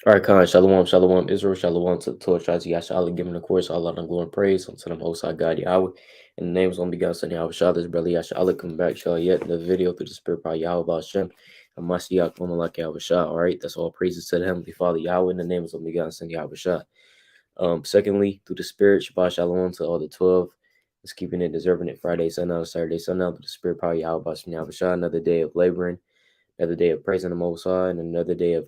All right, Khan, Shalom, Shalom, Israel, Shalom to the Torah, Shazi, Yashala, giving the course, Allah, and glory and praise unto the Most High God, Yahweh. In the name of Only God, Son, Yahweh, Shah, this brother, Yashala, come back, Shah, yet the video through the Spirit by Yahweh, Hashem, and Mashiach, Momalak, Yahweh, Shah. All right, that's all praises to the Heavenly Father, Yahweh, in the name of Only God, Son, Yahweh, Shah. Secondly, through the Spirit, Shabbat Shalom to all the 12. Let's keeping it, deserving it, Friday, sundown, Saturday, sundown, through the Spirit, power, Yahweh, Hashem, Yahweh, Shah, another day of laboring, another day of praising the Most High, and another day of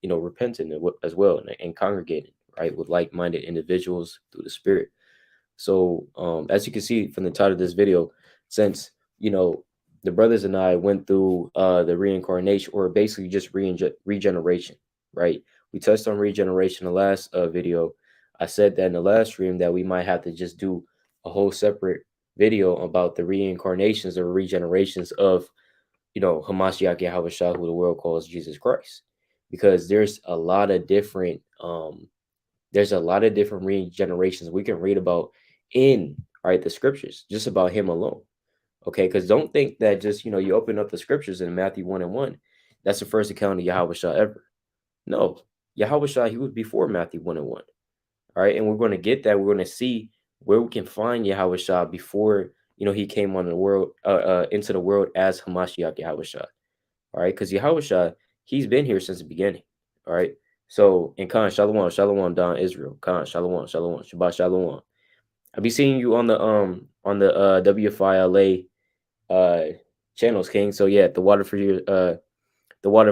repenting as well, and congregating, right, with like-minded individuals through the Spirit. So as you can see from the title of this video, since the brothers and I went through the reincarnation, or basically just regeneration, right? We touched on regeneration in the last video. I said that in the last stream that we might have to just do a whole separate video about the reincarnations or regenerations of Hamashiach Yahawashi, who the world calls Jesus Christ, because there's a lot of different regenerations we can read about in the scriptures, just about him alone. Okay, because don't think that just you open up the scriptures in Matthew 1:1, that's the first account of Yahawashi ever. No, Yahawashi, he was before Matthew 1:1. All right, and we're going to get that. We're going to see where we can find Yahawashi before he came on the world into the world as Hamashiach Yahawashi. All right, because Yahawashi, he's been here since the beginning. All right. So, in Khan, Shalom, Shalom, Don Israel. Khan, Shalom, Shalom, Shabbat Shalom. I'll be seeing you on the WFILA channels, King. So yeah, the water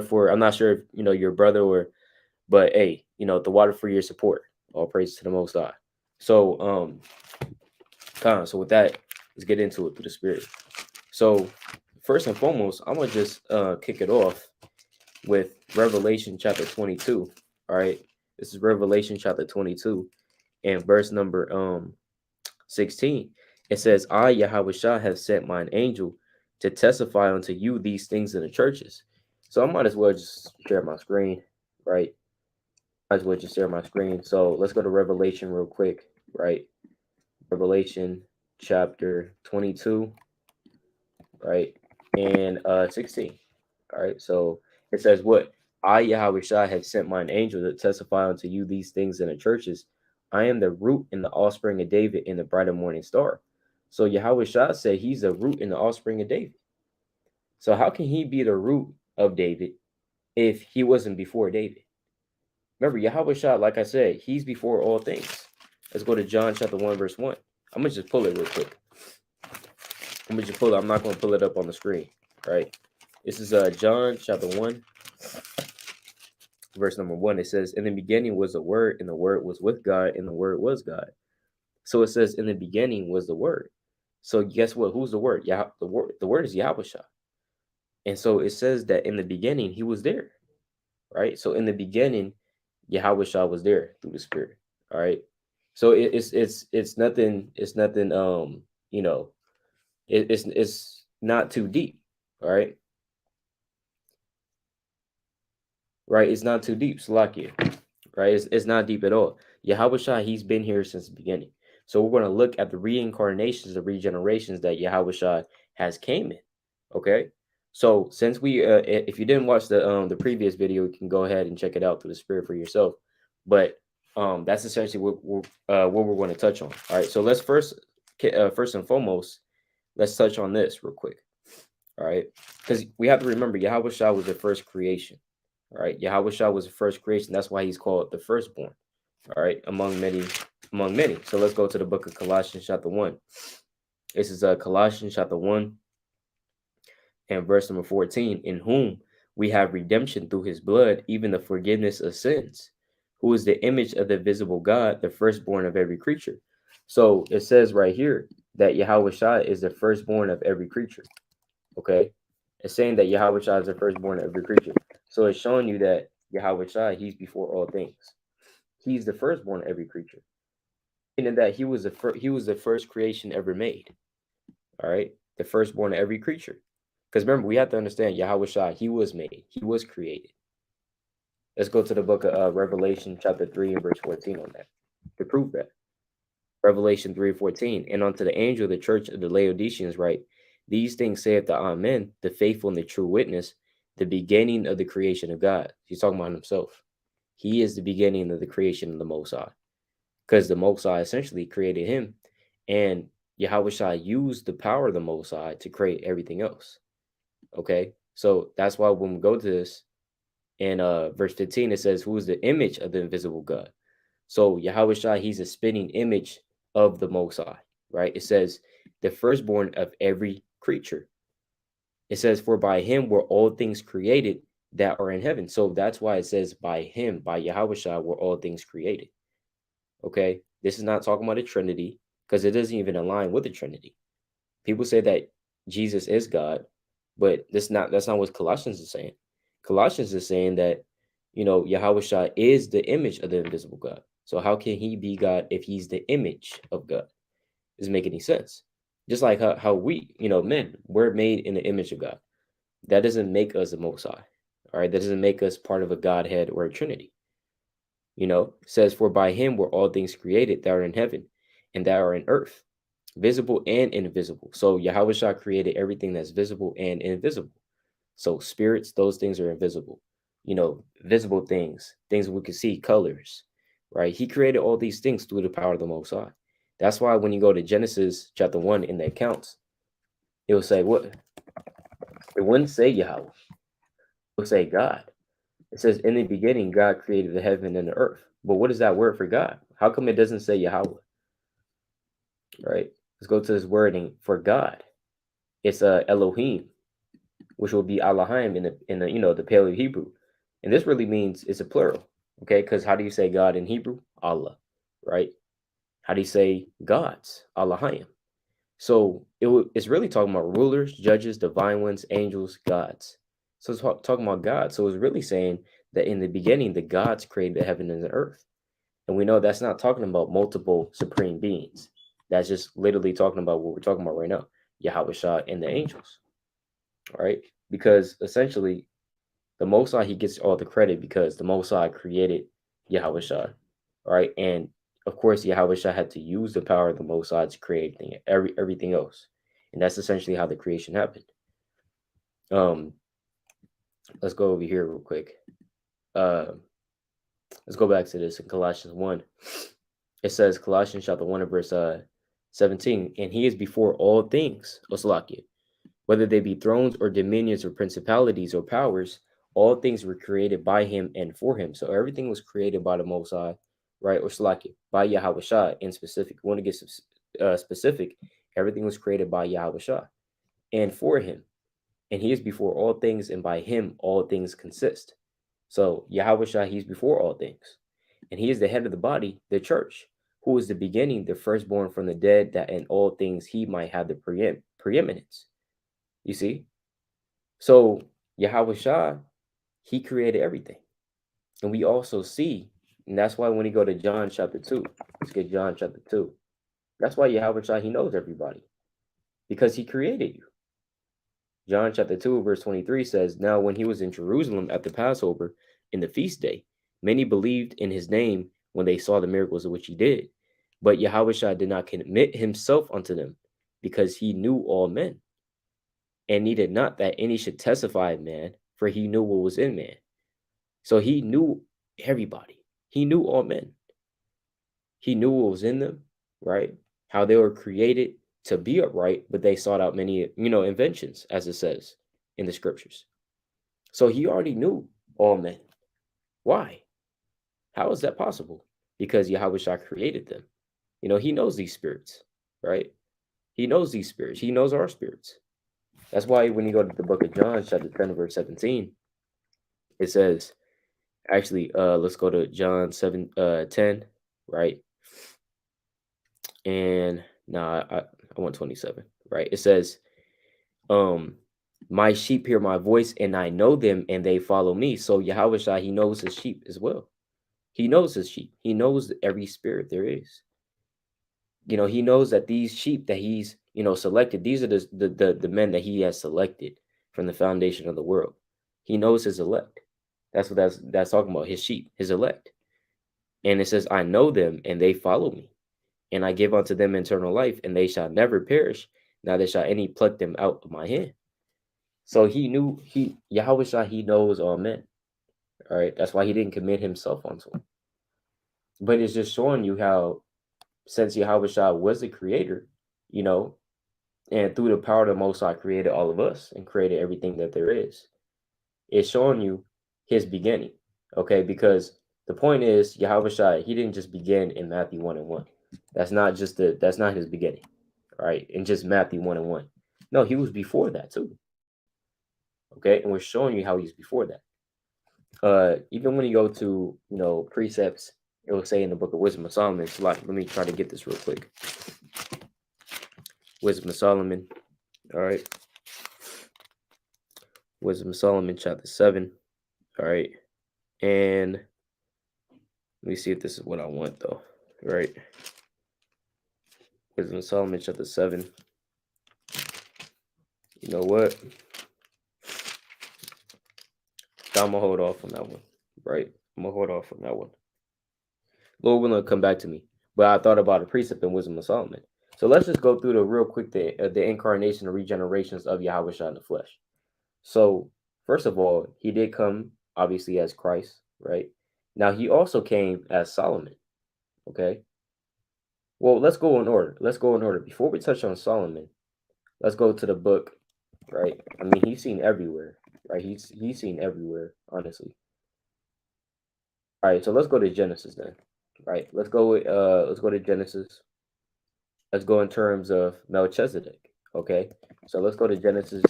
for I'm not sure if your brother but hey, the water for your support. All praise to the Most High. So Khan, so with that, let's get into it through the Spirit. So first and foremost, I'm gonna just kick it off with Revelation chapter 22. All right, this is Revelation chapter 22 and verse number 16. It says, I, Yahawashi, have sent mine angel to testify unto you these things in the churches. So I might as well just share my screen, right? Might as well just share my screen. So let's go to Revelation real quick, right? Revelation chapter 22, right? And 16. All right, so it says, what? I, Yahawashi, have sent mine angel to testify unto you these things in the churches. I am the root and the offspring of David and the bright and morning star. So Yahawashi said he's the root and the offspring of David. So how can he be the root of David if he wasn't before David? Remember, Yahawashi, like I said, he's before all things. Let's go to John chapter 1, verse 1. I'm going to just pull it real quick. I'm going to just pull it. I'm not going to pull it up on the screen, right? This is John chapter 1, verse number 1. It says, in the beginning was the Word, and the Word was with God, and the Word was God. So it says, in the beginning was the Word. So guess what? Who's the Word? The word is Yahawashi. And so it says that in the beginning, he was there, right? So in the beginning, Yahawashi was there through the Spirit, all right? So it's nothing, it's not too deep, all right? Right, it's not too deep, Salakia, right? It's not deep at all. Yahawashi, he's been here since the beginning. So we're going to look at the reincarnations, the regenerations that Yahawashi has came in, okay? So since we, if you didn't watch the previous video, you can go ahead and check it out through the Spirit for yourself. But that's essentially what we're going to touch on. All right, so let's first and foremost, let's touch on this real quick. All right, because we have to remember Yahawashi was the first creation. All right, Yahawashi was the first creation. That's why he's called the firstborn. All right, among many. So let's go to the book of Colossians chapter 1. This is Colossians chapter 1 and verse number 14. In whom we have redemption through his blood, even the forgiveness of sins, who is the image of the visible God, the firstborn of every creature. So it says right here that Yahawashi is the firstborn of every creature. Okay, it's saying that Yahawashi is the firstborn of every creature. So it's showing you that Yahawashi, he's before all things. He's the firstborn of every creature. Meaning that he was the first creation ever made. All right, the firstborn of every creature. Because remember, we have to understand Yahawashi, he was made, he was created. Let's go to the book of Revelation chapter 3 and verse 14 on that to prove that. Revelation 3:14, and unto the angel of the church of the Laodiceans write, these things saith the Amen, the faithful and the true witness, the beginning of the creation of God. He's talking about himself. He is the beginning of the creation of the Most High, because the Most High essentially created him, and Yahawashi used the power of the Most High to create everything else. Okay, so that's why when we go to this in verse 15, it says, "Who is the image of the invisible God?" So Yahawashi, he's a spitting image of the Most High, right? It says, "The firstborn of every creature." It says, "For by him were all things created that are in heaven." So that's why it says, "By him, by Yahawashi, were all things created." Okay, this is not talking about the Trinity, because it doesn't even align with the Trinity. People say that Jesus is God, but that's not what Colossians is saying. Colossians is saying that, Yahawashi is the image of the invisible God. So how can he be God if he's the image of God? Doesn't make any sense. Just like how we, men, we're made in the image of God. That doesn't make us the Most High. All right, that doesn't make us part of a Godhead or a Trinity. It says, "For by him were all things created that are in heaven and that are in earth, visible and invisible." So Yahawashi created everything that's visible and invisible. So spirits, those things are invisible. Visible things we can see, colors, right? He created all these things through the power of the Most High. That's why when you go to Genesis chapter 1 in the accounts, it will say what? It wouldn't say Yahweh. It will say God. It says, "In the beginning, God created the heaven and the earth." But what is that word for God? How come it doesn't say Yahweh? Right? Let's go to this wording for God. It's Elohim, which will be Elohim in the the Paleo Hebrew, and this really means it's a plural. Okay, because how do you say God in Hebrew? Allah, right? How do you say gods? Elohim. So it's really talking about rulers, judges, divine ones, angels, gods. So it's talking about God. So it's really saying that in the beginning, the gods created the heaven and the earth. And we know that's not talking about multiple supreme beings. That's just literally talking about what we're talking about right now, Yahawashi and the angels, all right? Because essentially, the Most High, he gets all the credit because the Most High created Yahawashi, all right? And of course, Yahawashi had to use the power of the Most High to create everything else. And that's essentially how the creation happened. Let's go over here real quick. Let's go back to this in Colossians 1. It says, Colossians chapter 1 and verse 17, "And he is before all things," Oslakia, "whether they be thrones or dominions or principalities or powers, all things were created by him and for him." So everything was created by the Most High, right? Oslakia, by Yahawashi in specific. We want to get specific. Everything was created by Yahawashi and for him. And he is before all things, and by him all things consist. So Yahawashi, he's before all things. And he is the head of the body, the church, who is the beginning, the firstborn from the dead, that in all things he might have the preeminence. You see? So Yahawashi, he created everything. And we also see, and that's why when you go to John chapter 2, let's get John chapter 2. That's why Yahawashi, he knows everybody, because he created you. John chapter 2, verse 23 says, "Now when he was in Jerusalem at the Passover in the feast day, many believed in his name when they saw the miracles which he did. But Yahawashi did not commit himself unto them, because he knew all men, and needed not that any should testify of man, for he knew what was in man." So he knew everybody. He knew all men. He knew what was in them, right? How they were created to be upright, but they sought out many, inventions, as it says in the scriptures. So he already knew all men. Why? How is that possible? Because Yahawashi created them. He knows these spirits, right? He knows these spirits. He knows our spirits. That's why when you go to the book of John, chapter 10, verse 17, it says, actually, let's go to John 10, right? And I want 27, right? It says, "My sheep hear my voice, and I know them, and they follow me." So Yahawashi, he knows his sheep as well. He knows his sheep. He knows every spirit there is. He knows that these sheep that he's, selected, these are the men that he has selected from the foundation of the world. He knows his elect. That's what that's talking about, his sheep, his elect. And it says, "I know them, and they follow me. And I give unto them eternal life, and they shall never perish, neither shall any pluck them out of my hand." So he knew, Yahawashi, he knows all men. All right, that's why he didn't commit himself onto him. But it's just showing you how, since Yahawashi was the creator, you know, and through the power of the Most High created all of us and created everything that there is, it's showing you his beginning. Okay, because the point is Yahawashi, he didn't just begin in Matthew 1:1. That's not his beginning, right? In just Matthew 1:1. No, he was before that too. Okay, and we're showing you how he's before that. Even when you go to, precepts, it will say in the book of Wisdom of Solomon, it's like, let me try to get this real quick. Wisdom of Solomon, all right. Wisdom of Solomon, chapter 7, all right. And let me see if this is what I want, though, right? Wisdom of Solomon, chapter 7. You know what? I'm going to hold off on that one, right? I'm going to hold off on that one. Lord willing, come back to me. But I thought about a precept in Wisdom of Solomon. So let's just go through real quick the incarnation and regenerations of Yahawashi in the flesh. So first of all, he did come obviously as Christ, right? Now he also came as Solomon. Okay. Well, let's go in order. Before we touch on Solomon, let's go to the book, right? I mean, he's seen everywhere, right? He's seen everywhere, honestly. All right, so let's go to Genesis then. Right. Let's go to Genesis. Let's go in terms of Melchizedek. Okay. So let's go to Genesis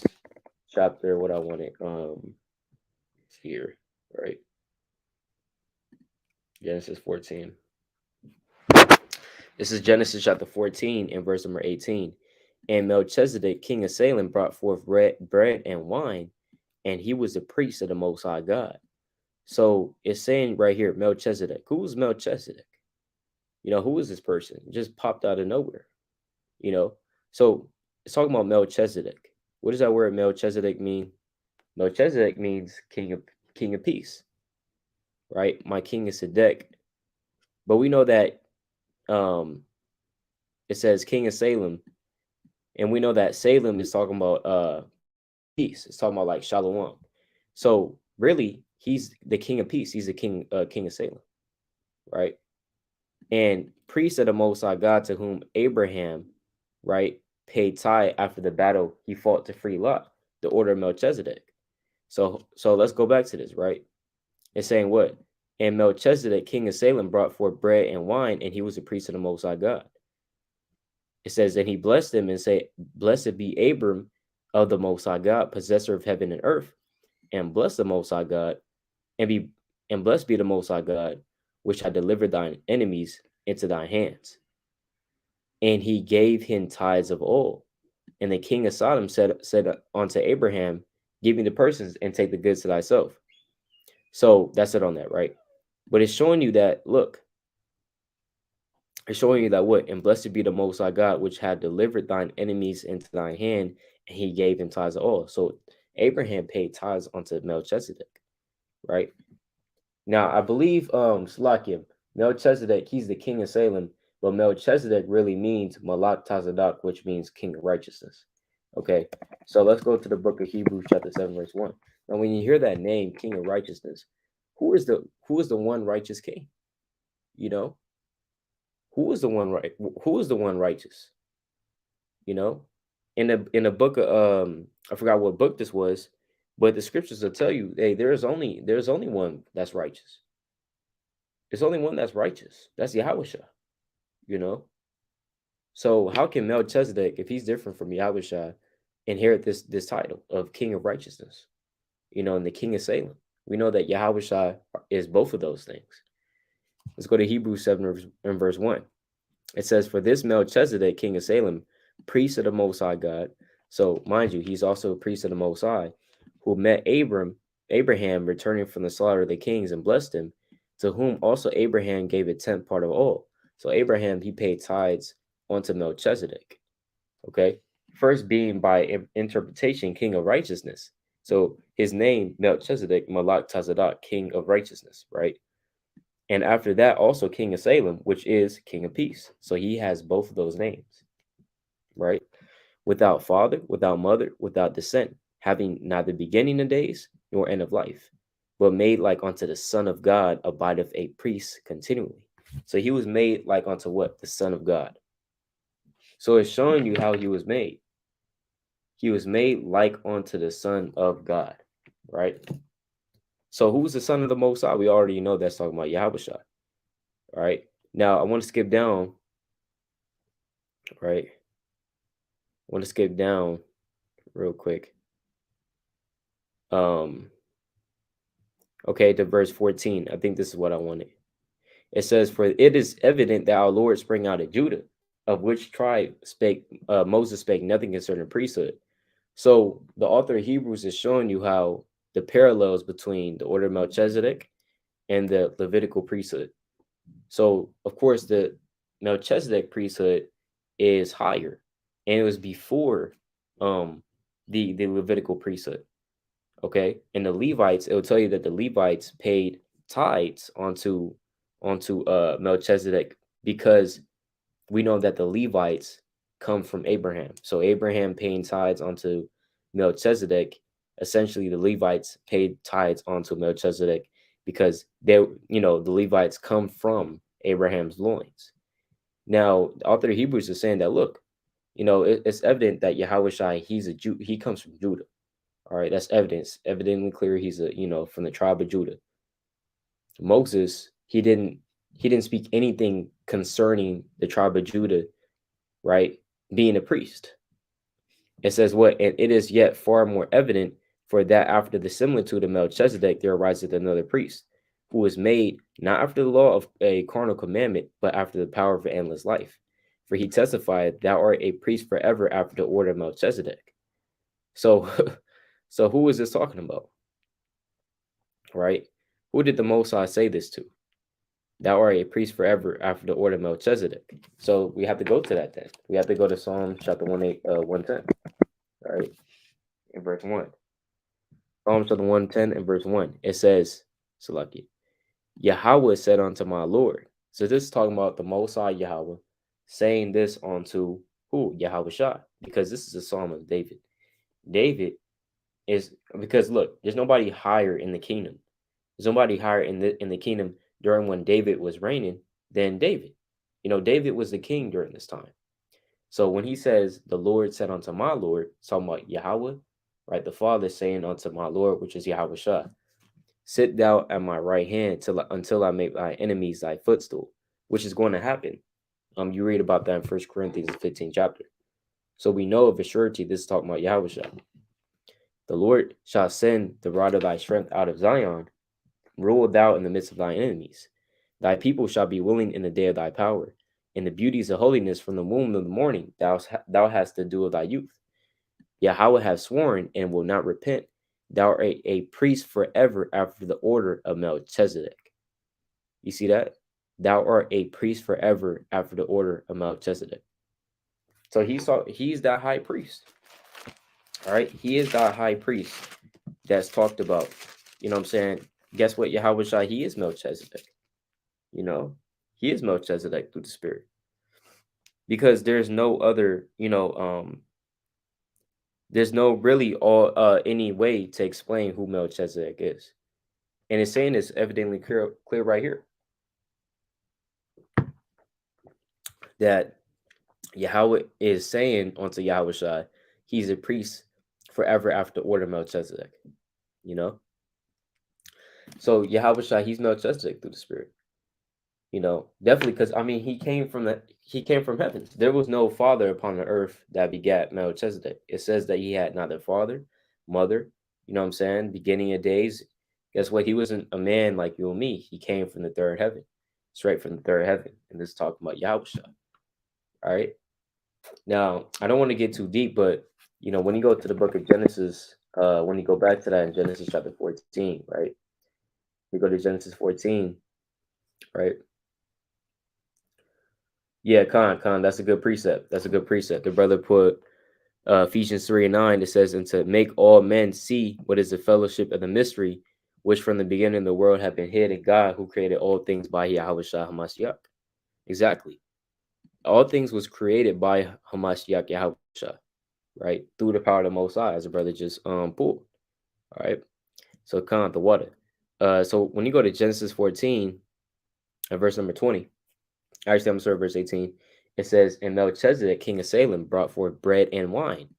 chapter, what I wanted. Here, right? Genesis 14. This is Genesis chapter 14 and verse number 18. And Melchizedek, king of Salem, brought forth bread and wine, and he was a priest of the Most High God. So it's saying right here, Melchizedek. Who was Melchizedek? Who is this person? It just popped out of nowhere. So it's talking about Melchizedek. What does that word Melchizedek mean? Melchizedek means king of peace, right? My king is Sedek. But we know that it says king of Salem, and we know that Salem is talking about peace. It's talking about like Shalom. So really, he's the king of peace. He's the king of Salem, right? And priest of the Most High God, to whom Abraham, right, paid tithe after the battle he fought to free Lot, the order of Melchizedek. So let's go back to this, right? It's saying what? And Melchizedek, king of Salem, brought forth bread and wine, and he was a priest of the Most High God. It says, and he blessed him and said, blessed be Abram of the Most High God, possessor of heaven and earth, and bless the Most High God, and blessed be the Most High God, which had delivered thine enemies into thine hands. And he gave him tithes of oil. And the king of Sodom said unto Abraham, give me the persons and take the goods to thyself. So that's it on that, right? But it's showing you that, look, it's showing you that what? And blessed be the Most High God, which had delivered thine enemies into thine hand, and he gave him tithes of oil. So Abraham paid tithes unto Melchizedek, right? Now, I believe Slakim, Melchizedek, he's the king of Salem, but Melchizedek really means Malak Tazadak, which means king of righteousness. Okay, so let's go to the book of Hebrews, chapter 7, verse 1. Now, when you hear that name, king of righteousness, who is the one righteous king? Who is the one righteous? In the book of I forgot what book this was, but the scriptures will tell you, hey, there's only one that's righteous. There's only one that's righteous. That's Yahawashi. So how can Melchizedek, if he's different from Yahawashi, inherit this title of king of righteousness? And the king of Salem. We know that Yahawashi is both of those things. Let's go to Hebrews 7 and verse 1. It says, for this Melchizedek, king of Salem, priest of the Most High God. So mind you, he's also a priest of the Most High, who met Abraham returning from the slaughter of the kings and blessed him, to whom also Abraham gave a tenth part of all. So Abraham, he paid tithes unto Melchizedek. Okay. First being by interpretation, king of righteousness. So his name, Melchizedek, Malak Tazadak, king of righteousness, right? And after that, also king of Salem, which is king of peace. So he has both of those names, right? Without father, without mother, without descent, having neither beginning of days nor end of life. but made like unto the Son of God abideth a priest continually. So he was made like unto what? The Son of God. So it's showing you how he was made. He was made like unto the Son of God, right? So who's the Son of the Most High? We already know that's talking about Yahawashi, right? Now I want to skip down, right? I want to skip down real quick. Okay, to verse 14. I think this is what I wanted. It says, "For it is evident that our Lord sprang out of Judah, of which tribe spake Moses spake nothing concerning priesthood." So the author of Hebrews is showing you how the parallels between the order of Melchizedek and the Levitical priesthood. So of course the Melchizedek priesthood is higher, and it was before the Levitical priesthood. Okay, and the Levites, it will tell you that the Levites paid tithes onto Melchizedek, because we know that the Levites come from Abraham. So Abraham paying tithes onto Melchizedek, essentially the Levites paid tithes onto Melchizedek, because the Levites come from Abraham's loins. Now, the author of Hebrews is saying that, look, it's evident that Yahawashi, he's a Jew, he comes from Judah. All right, that's evidently clear. He's from the tribe of Judah. Moses, he didn't speak anything concerning the tribe of Judah, right, being a priest. It says what? And it is yet far more evident, for that after the similitude of Melchizedek there ariseth another priest, who is made not after the law of a carnal commandment, but after the power of an endless life. For he testified, thou art a priest forever after the order of Melchizedek. So, so who is this talking about? Right? Who did the Most High say this to? Thou art a priest forever after the order of Melchizedek. So we have to go to that then. We have to go to Psalm chapter 110. All right, in verse 1. Psalm chapter 110 and verse 1. It says, Salaki, Yahweh said unto my Lord. So this is talking about the Most High Yahweh saying this unto who? Yahawashi. Because this is a psalm of David. David is, because look, there's nobody higher in the kingdom. There's nobody higher in the kingdom during when David was reigning than David. David was the king during this time. So when he says, the Lord said unto my Lord, talking about Yahweh, right? The Father saying unto my Lord, which is Yahawashi, sit thou at my right hand until I make thy enemies thy footstool, which is going to happen. You read about that in 1 Corinthians 15 chapter. So we know of a surety this is talking about Yahawashi. The Lord shall send the rod of thy strength out of Zion. Rule thou in the midst of thine enemies. Thy people shall be willing in the day of thy power. In the beauties of holiness from the womb of the morning, thou hast the dew of thy youth. Yahweh hath sworn and will not repent. Thou art a priest forever after the order of Melchizedek. You see that? Thou art a priest forever after the order of Melchizedek. So he's that high priest. All right, he is that high priest that's talked about. You know what I'm saying? Guess what? Yahawashi, he is Melchizedek. He is Melchizedek through the Spirit. Because there's no other, there's no really any way to explain who Melchizedek is. And it's saying it's evidently clear right here. That Yahweh is saying unto Yahawashi, he's a priest forever after order of Melchizedek. So Yahawashi, he's Melchizedek through the Spirit. Definitely, because he came from heaven. There was no father upon the earth that begat Melchizedek. It says that he had neither father, mother, beginning of days. Guess what? He wasn't a man like you and me. He came from the third heaven, straight from the third heaven. And this is talking about Yahawashi. All right. Now, I don't want to get too deep, but when you go to the book of Genesis, when you go back to that in Genesis chapter 14, right? You go to Genesis 14, right? Yeah, Khan, that's a good precept. That's a good precept. The brother put Ephesians 3:9, it says, and to make all men see what is the fellowship of the mystery, which from the beginning of the world have been hid in God, who created all things by Yahawashi HaMashiach. Exactly. All things was created by Hamashiach Yahawashi, right? Through the power of the Most High, as the brother just pulled. All right. So Khan, the water. So when you go to Genesis 14, verse number 20, actually, I'm sorry, verse 18, it says, and Melchizedek, king of Salem, brought forth bread and wine.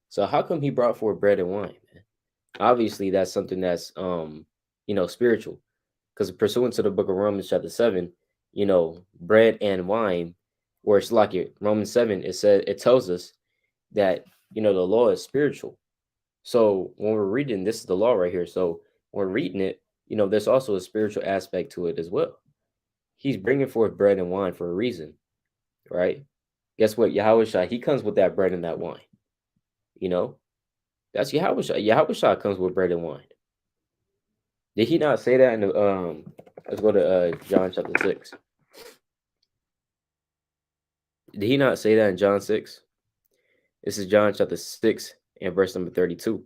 So how come he brought forth bread and wine? Man? Obviously, that's something that's spiritual, because pursuant to the book of Romans chapter 7, bread and wine, or it's like it, Romans 7, it tells us that the law is spiritual. So when we're reading, this is the law right here. So when we're reading it, there's also a spiritual aspect to it as well. He's bringing forth bread and wine for a reason, right? Guess what? Yahawashi, he comes with that bread and that wine. That's Yahawashi. Yahawashi comes with bread and wine. Did he not say that in the let's go to John chapter 6. Did he not say that in John 6? This is John chapter 6 and verse number 32.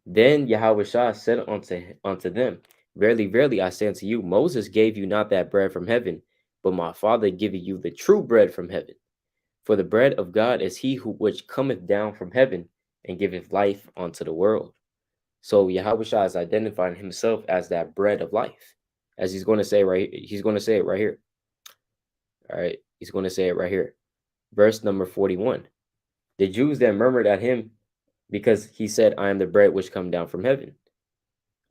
Then Yahawashi said unto them, verily, verily, I say unto you, Moses gave you not that bread from heaven, but my Father giveth you the true bread from heaven. For the bread of God is he which cometh down from heaven and giveth life unto the world. So Yahawashi is identifying himself as that bread of life, as he's going to say he's going to say it right here. All right, he's going to say it right here. Verse number 41. The Jews then murmured at him because he said, I am the bread which come down from heaven.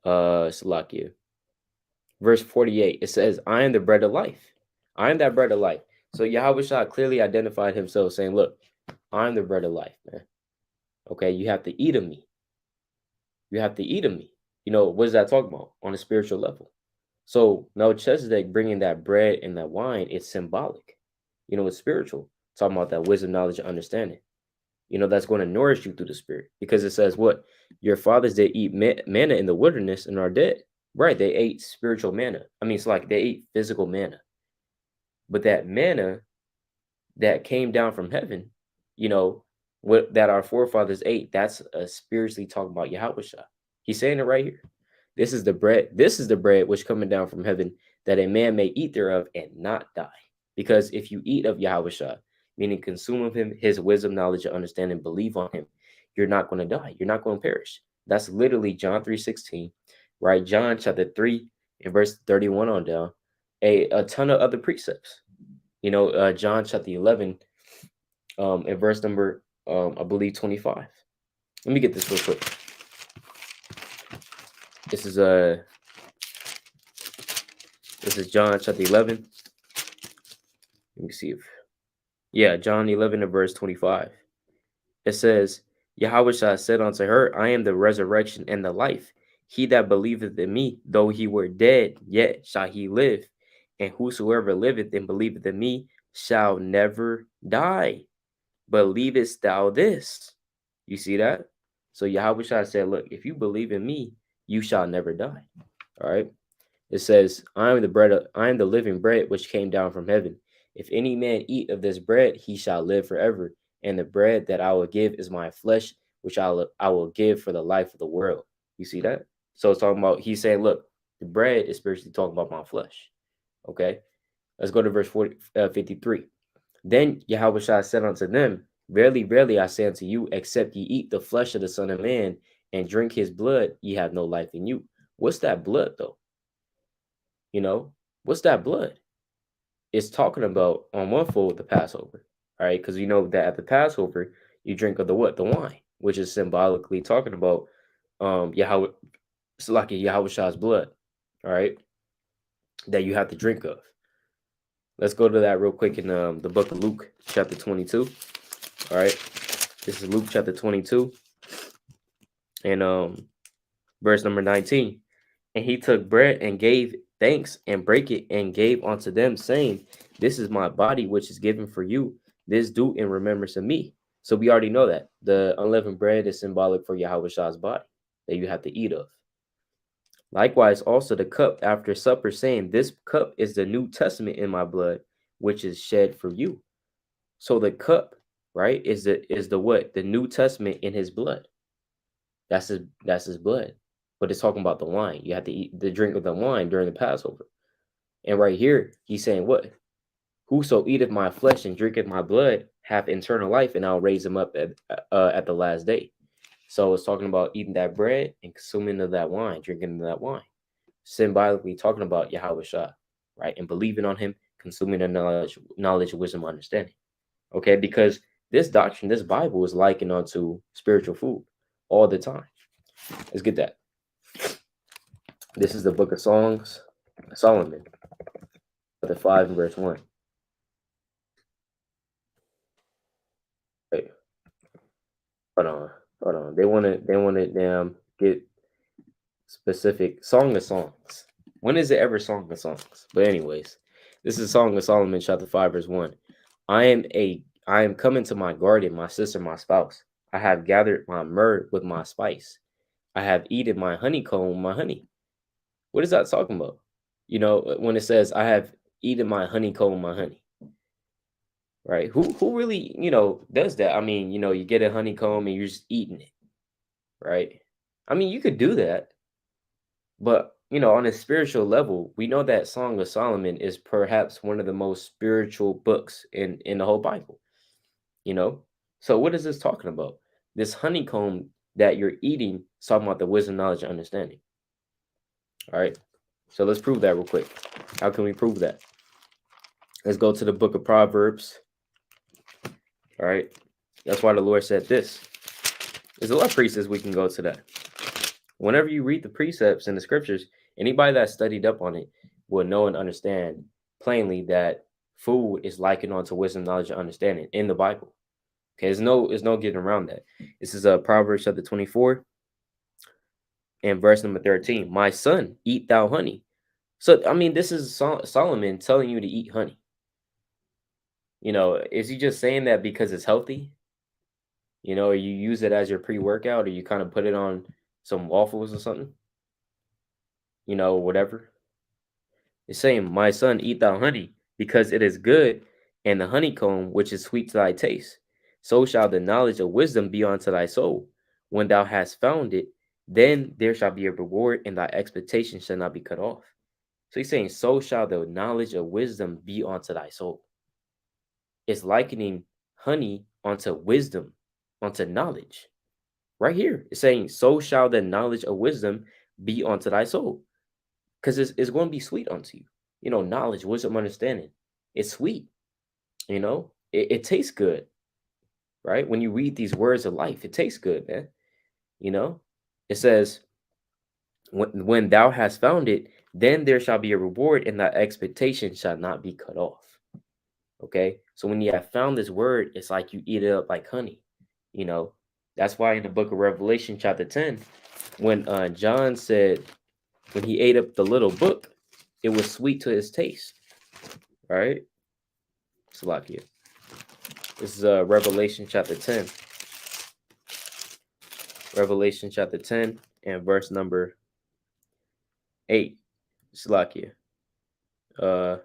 Salakia. Verse 48, it says, I am the bread of life. I am that bread of life. So Yahawashi clearly identified himself saying, look, I'm the bread of life, man. Okay, you have to eat of me. You have to eat of me. What is that talking about on a spiritual level? So Melchizedek bringing that bread and that wine, it's symbolic. It's spiritual. Talking about that wisdom, knowledge, and understanding. That's going to nourish you through the spirit. Because it says what? Your fathers, they eat manna in the wilderness and are dead. Right, they ate spiritual manna. I mean, it's like they ate physical manna. But that manna that came down from heaven, what that our forefathers ate, that's spiritually talking about Yahawashi. He's saying it right here. This is the bread which coming down from heaven, that a man may eat thereof and not die. Because if you eat of Yahawashi, meaning consume of him, his wisdom, knowledge, and understanding, believe on him, you're not going to die. You're not going to perish. That's literally John 3:16, right? John chapter 3 and verse 31 on down. A ton of other precepts. John chapter 11 and verse number, I believe, 25. Let me get this real quick. This is John chapter 11. Let me see John 11 and verse 25. It says, Yahawashi said unto her, I am the resurrection and the life. He that believeth in me, though he were dead, yet shall he live. And whosoever liveth and believeth in me shall never die. Believest thou this? You see that? So Yahawashi said, look, if you believe in me, you shall never die. All right. It says, I am the living bread which came down from heaven. If any man eat of this bread, he shall live forever. And the bread that I will give is my flesh, which I will give for the life of the world. You see that? So it's talking about, he's saying, look, the bread is spiritually talking about my flesh. Okay. Let's go to verse 53. Then Yahawashi said unto them, verily, verily, I say unto you, except ye eat the flesh of the Son of Man and drink his blood, ye have no life in you. What's that blood, though? What's that blood? It's talking about on one fold the Passover, all right? Because that at the Passover, you drink of the what? The wine, which is symbolically talking about Yahawashi's blood, all right, that you have to drink of. Let's go to that real quick in the book of Luke, chapter 22. All right, this is Luke chapter 22, and verse number 19. And he took bread and gave thanks and brake it and gave unto them, saying, this is my body which is given for you. This do in remembrance of me. So we already know that the unleavened bread is symbolic for Yahawashi's body that you have to eat of. Likewise, also the cup after supper, saying, this cup is the New Testament in my blood, which is shed for you. So the cup, right, is the what? The New Testament in his blood. That's his blood. But it's talking about the wine. You have to eat the drink of the wine during the Passover. And right here, he's saying what? Whoso eateth my flesh and drinketh my blood hath eternal life, and I'll raise him up at the last day. So it's talking about eating that bread and consuming of that wine, drinking of that wine. symbolically talking about Yahawashi, right? And believing on him, consuming the knowledge, wisdom, understanding. Okay, because this doctrine, this Bible is likened unto spiritual food all the time. Let's get that. This is the book of Songs, Solomon, chapter 5 and verse 1. Hey, hold on. They wanna get specific Song of Songs. When is it ever Song of Songs? But anyways, this is Song of Solomon, chapter 5, verse 1. I am coming to my garden, my sister, my spouse. I have gathered my myrrh with my spice. I have eaten my honeycomb, my honey. What is that talking about? You know, when it says I have eaten my honeycomb, my honey. Right? Who really, does that? I mean, you get a honeycomb and you're just eating it, right? I mean, you could do that, but on a spiritual level, we know that Song of Solomon is perhaps one of the most spiritual books in the whole Bible, you know? So what is this talking about? This honeycomb that you're eating is talking about the wisdom, knowledge, and understanding. All right. So let's prove that real quick. How can we prove that? Let's go to the book of Proverbs. All right. That's why the Lord said this. There's a lot of precepts we can go to that. Whenever you read the precepts in the scriptures, anybody that studied up on it will know and understand plainly that food is likened onto wisdom, knowledge, and understanding in the Bible. Okay, there's no getting around that. This is Proverbs chapter 24 and verse number 13. My son, eat thou honey. So, I mean, this is Solomon telling you to eat honey. Is he just saying that because it's healthy? Or you use it as your pre-workout, or you kind of put it on some waffles or something? Whatever. It's saying, my son, eat thou honey, because it is good, and the honeycomb, which is sweet to thy taste. So shall the knowledge of wisdom be unto thy soul. When thou hast found it, then there shall be a reward, and thy expectation shall not be cut off. So he's saying, so shall the knowledge of wisdom be unto thy soul. It's likening honey onto wisdom, onto knowledge. Right here, it's saying, so shall the knowledge of wisdom be unto thy soul. Because it's going to be sweet unto you. Knowledge, wisdom, understanding. It's sweet. It tastes good. Right? When you read these words of life, it tastes good, man. It says, when thou hast found it, then there shall be a reward, and thy expectation shall not be cut off. Okay? So when you have found this word, it's like you eat it up like honey. That's why in the book of Revelation, chapter 10, when John said, when he ate up the little book, it was sweet to his taste. Right? Salakia. This is Revelation chapter 10. Revelation chapter 10 and verse number 8. Salakia. I'm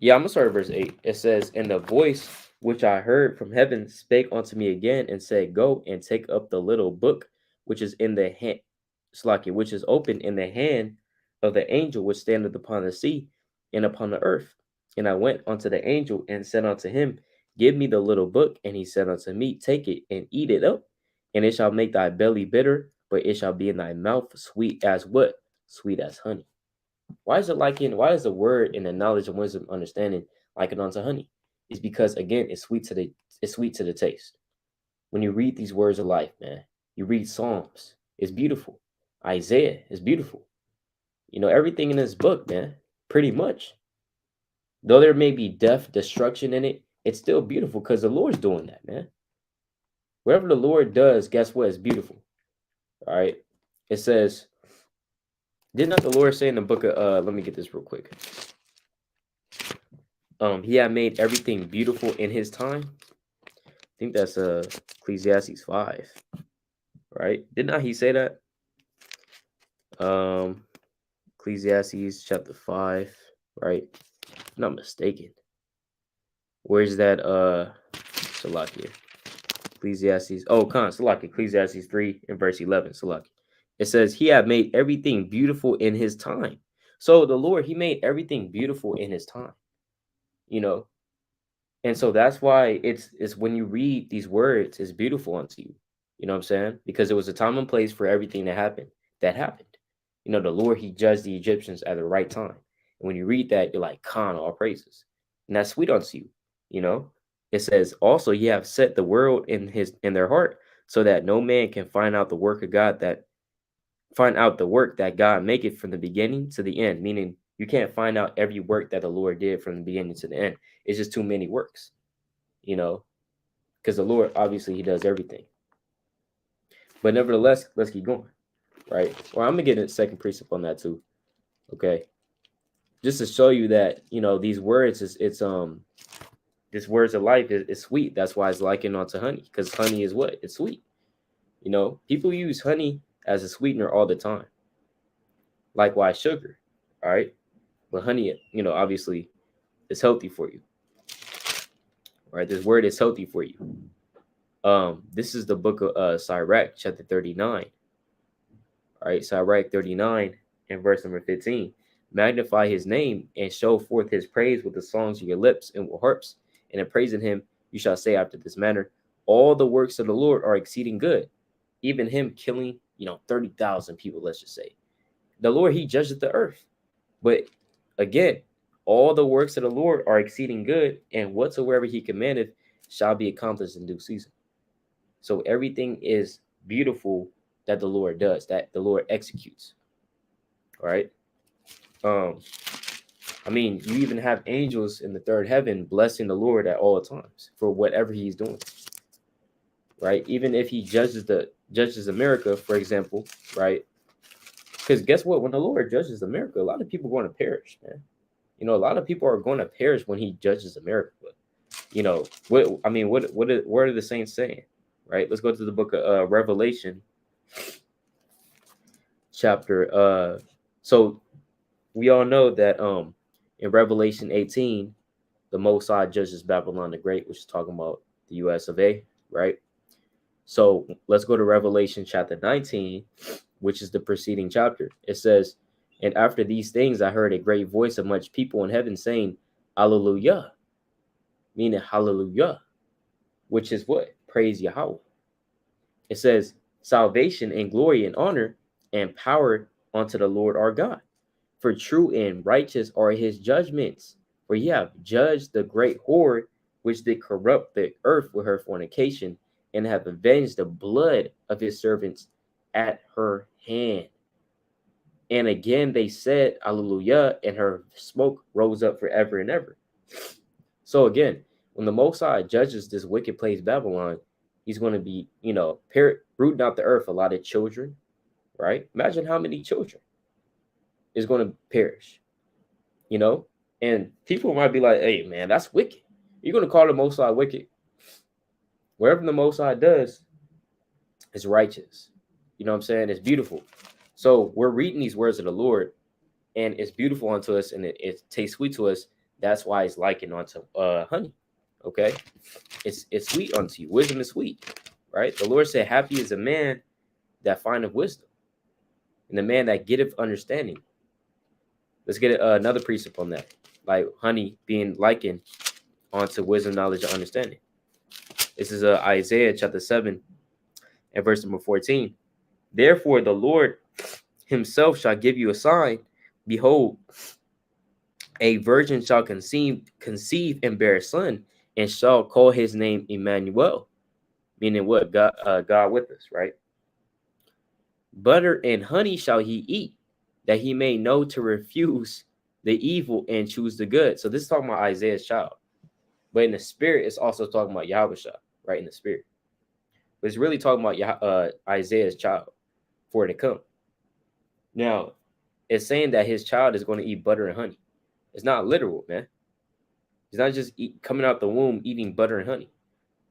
gonna start at verse 8. It says, and the voice which I heard from heaven spake unto me again and said, go and take up the little book which is in the hand, Salakia, which is open in the hand of the angel which standeth upon the sea and upon the earth. And I went unto the angel and said unto him, give me the little book. And he said unto me, take it and eat it up, and it shall make thy belly bitter, but it shall be in thy mouth sweet as what? Sweet as honey. Why is the word and the knowledge of wisdom understanding likened unto honey? It's because, again, it's sweet to the taste. When you read these words of life, man, you read Psalms, it's beautiful. Isaiah is beautiful. Everything in this book, man, pretty much. Though there may be death, destruction in it, it's still beautiful because the Lord's doing that, man. Whatever the Lord does, guess what? It's beautiful. All right. It says, did not the Lord say in the book of, let me get this real quick. He had made everything beautiful in his time. I think that's Ecclesiastes 5. Right? Did not he say that? Ecclesiastes chapter 5, right? If I'm not mistaken. Where's that Salakia? Ecclesiastes. Oh, Salakia, Ecclesiastes 3 and verse 11. Salakia. It says, he had made everything beautiful in his time. So the Lord, he made everything beautiful in his time. And so that's why it's when you read these words, it's beautiful unto you. You know what I'm saying? Because it was a time and place for everything that happened. You know, the Lord, he judged the Egyptians at the right time. And when you read that, you're like, Khan, all praises. And that's sweet unto you. You know, it says also, ye have set the world in their heart, so that no man can find out the work that God maketh from the beginning to the end. Meaning you can't find out every work that the Lord did from the beginning to the end. It's just too many works, you know, because the Lord, obviously, he does everything. But nevertheless, let's keep going, right? Well, I'm going to get a second precept on that too, okay? Just to show you that, you know, these words, this words of life is sweet. That's why it's likened onto honey, because honey is what? It's sweet. You know, people use honey as a sweetener all the time. Likewise, sugar, all right? But honey, you know, obviously, is healthy for you, right? This word is healthy for you. This is the book of Sirach, chapter 39. All right, Sirach 39 and verse number 15. Magnify his name and show forth his praise with the songs of your lips and with harps. And in praising him, you shall say after this manner, all the works of the Lord are exceeding good. Even him killing, 30,000 people, let's just say. The Lord, he judges the earth. But again, all the works of the Lord are exceeding good, and whatsoever he commandeth shall be accomplished in due season. So everything is beautiful that the Lord does, that the Lord executes. All right. I mean, you even have angels in the third heaven blessing the Lord at all times for whatever he's doing. Right. Even if he judges America, for example, right? Because guess what? When the Lord judges America, a lot of people are going to perish, man. You know, a lot of people are going to perish when he judges America. But, you know, what are the saints saying? Right. Let's go to the book of Revelation. Chapter. So we all know that in Revelation 18, the Most High judges Babylon the Great, which is talking about the US of A, right? So let's go to Revelation chapter 19, which is the preceding chapter. It says, and after these things, I heard a great voice of much people in heaven saying, Hallelujah, meaning hallelujah, which is what? Praise Yahweh. It says, salvation and glory and honor and power unto the Lord our God. For true and righteous are his judgments. For ye have judged the great whore, which did corrupt the earth with her fornication, and have avenged the blood of his servants at her hand. And again they said, Hallelujah, and her smoke rose up forever and ever. So again, when the Most High judges this wicked place, Babylon, he's going to be, rooting out the earth, a lot of children, right? Imagine how many children is going to perish, and people might be like, hey, man, that's wicked. You're going to call the Most High wicked? Wherever the Most High does is righteous. You know what I'm saying? It's beautiful. So we're reading these words of the Lord, and it's beautiful unto us, and it tastes sweet to us. That's why it's likened unto honey. Okay, it's sweet unto you. Wisdom is sweet, right? The Lord said, happy is a man that findeth wisdom, and the man that getteth understanding. Let's get another precept on that, like honey being likened onto wisdom, knowledge, and understanding. This is Isaiah chapter 7 and verse number 14. Therefore, the Lord himself shall give you a sign. Behold, a virgin shall conceive and bear a son, and shall call his name Emmanuel, meaning what? God with us, right? Butter and honey shall he eat, that he may know to refuse the evil and choose the good. So this is talking about Isaiah's child. But in the spirit, it's also talking about Yahawashi, right? In the spirit. But it's really talking about Isaiah's child for it to come. Now, it's saying that his child is going to eat butter and honey. It's not literal, man. It's not just coming out the womb eating butter and honey.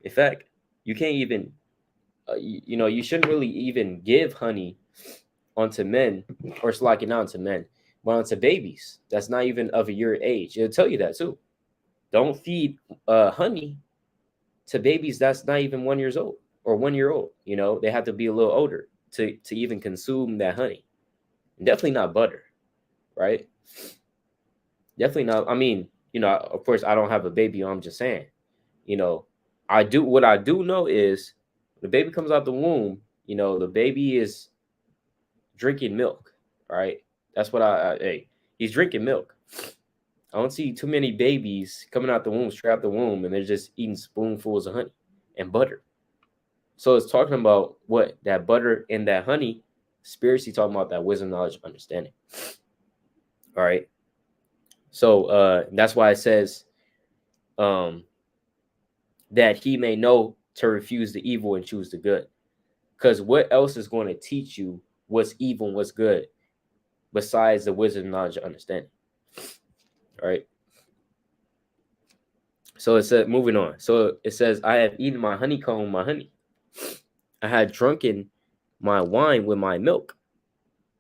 In fact, you can't even, you shouldn't really even give honey onto men, or it's like not onto men, but onto babies. That's not even of a year age. It'll tell you that too. Don't feed honey to babies that's not even 1 year old or 1 year old. They have to be a little older to even consume that honey. And definitely not butter, right? Definitely not. I mean, of course, I don't have a baby. I'm just saying, I do. What I do know is the baby comes out the womb, the baby is drinking milk. All right. That's what hey, he's drinking milk. I don't see too many babies coming out the womb, straight out the womb, and they're just eating spoonfuls of honey and butter. So it's talking about what? That butter and that honey, spiritually talking about that wisdom, knowledge, understanding. All right. So that's why it says that he may know to refuse the evil and choose the good. Because what else is going to teach you what's evil and what's good besides the wisdom, knowledge, and understanding? All right. So it said, moving on. So it says, I have eaten my honeycomb, my honey. I had drunken my wine with my milk.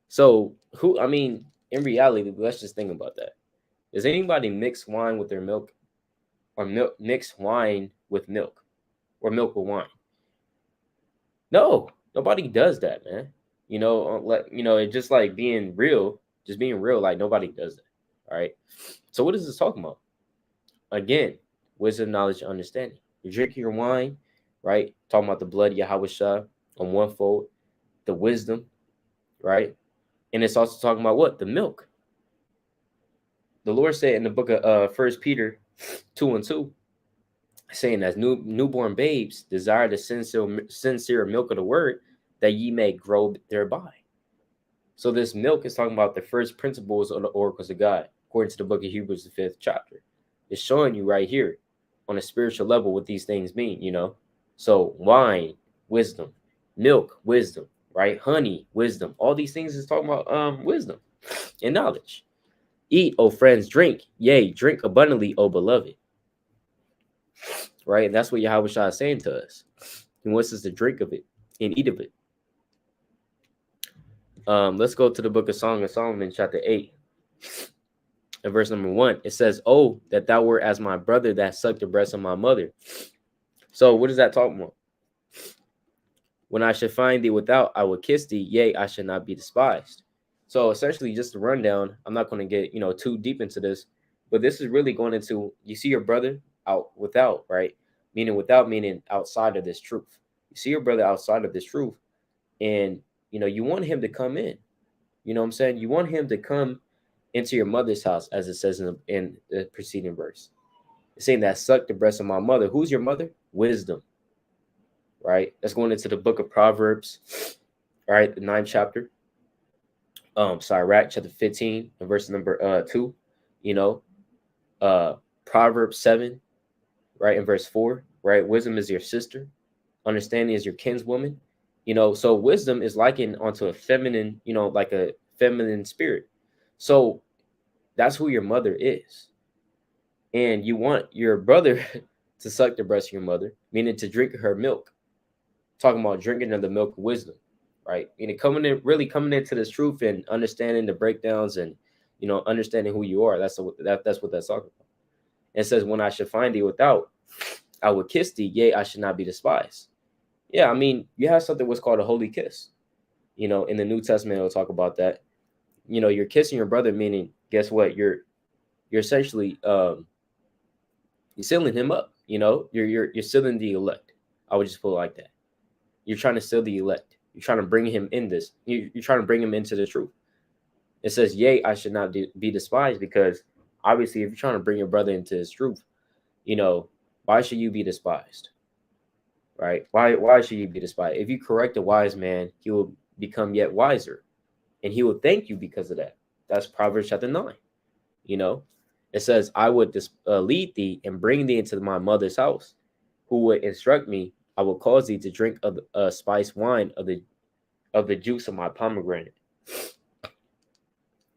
So in reality, let's just think about that. Does anybody mix wine with their milk, or mix wine with milk, or milk with wine? No, nobody does that, man. It's just like being real, like nobody does that. All right. So what is this talking about? Again, wisdom, knowledge, understanding. You're drinking your wine, right? Talking about the blood, Yahawashi, on one fold, the wisdom, right? And it's also talking about what? The milk. The Lord said in the book of 1 Peter 2:2, saying that newborn babes desire the sincere milk of the word, that ye may grow thereby. So this milk is talking about the first principles of the oracles of God, according to the book of Hebrews, the 5th chapter. It's showing you right here on a spiritual level what these things mean, So wine, wisdom; milk, wisdom; right? Honey, wisdom. All these things is talking about wisdom and knowledge. Eat, O friends, drink. Yea, drink abundantly, O beloved. Right? And that's what Yahawashi is saying to us. He wants us to drink of it and eat of it. Let's go to the book of Song of Solomon, chapter 8. And verse number 1, it says, "Oh, that thou wert as my brother that sucked the breast of my mother." So what is that talking about? When I should find thee without, I will kiss thee. Yea, I should not be despised. So essentially, just a rundown. I'm not going to get too deep into this, but this is really going into, you see your brother out without, right? Meaning without, meaning outside of this truth. You see your brother outside of this truth, and you want him to come in. You know what I'm saying? You want him to come into your mother's house, as it says in the preceding verse. It's saying that suck the breast of my mother. Who's your mother? Wisdom. Right? That's going into the book of Proverbs, right? The 9th chapter. Chapter 15 and verse number 2. Proverbs 7, right? In verse 4, right? Wisdom is your sister. Understanding is your kinswoman. So wisdom is likened onto a feminine, like a feminine spirit. So that's who your mother is. And you want your brother to suck the breast of your mother, meaning to drink her milk. Talking about drinking of the milk of wisdom, right? And coming into this truth and understanding the breakdowns and, understanding who you are. That's what that's talking about. It says, when I should find thee without, I would kiss thee. Yea, I should not be despised. Yeah, you have something what's called a holy kiss. In the New Testament, it'll talk about that. You're kissing your brother, meaning, guess what? You're essentially you're sealing him up. You're sealing the elect. I would just put it like that. You're trying to seal the elect. You're trying to bring him in this. You're trying to bring him into the truth. It says, yea, I should not be despised, because obviously if you're trying to bring your brother into his truth, why should you be despised? Right? Why should you be despised? If you correct a wise man, he will become yet wiser, and he will thank you because of that. That's Proverbs chapter 9. It says, I would lead thee and bring thee into my mother's house. Who would instruct me? I will cause thee to drink of spiced wine of the juice of my pomegranate.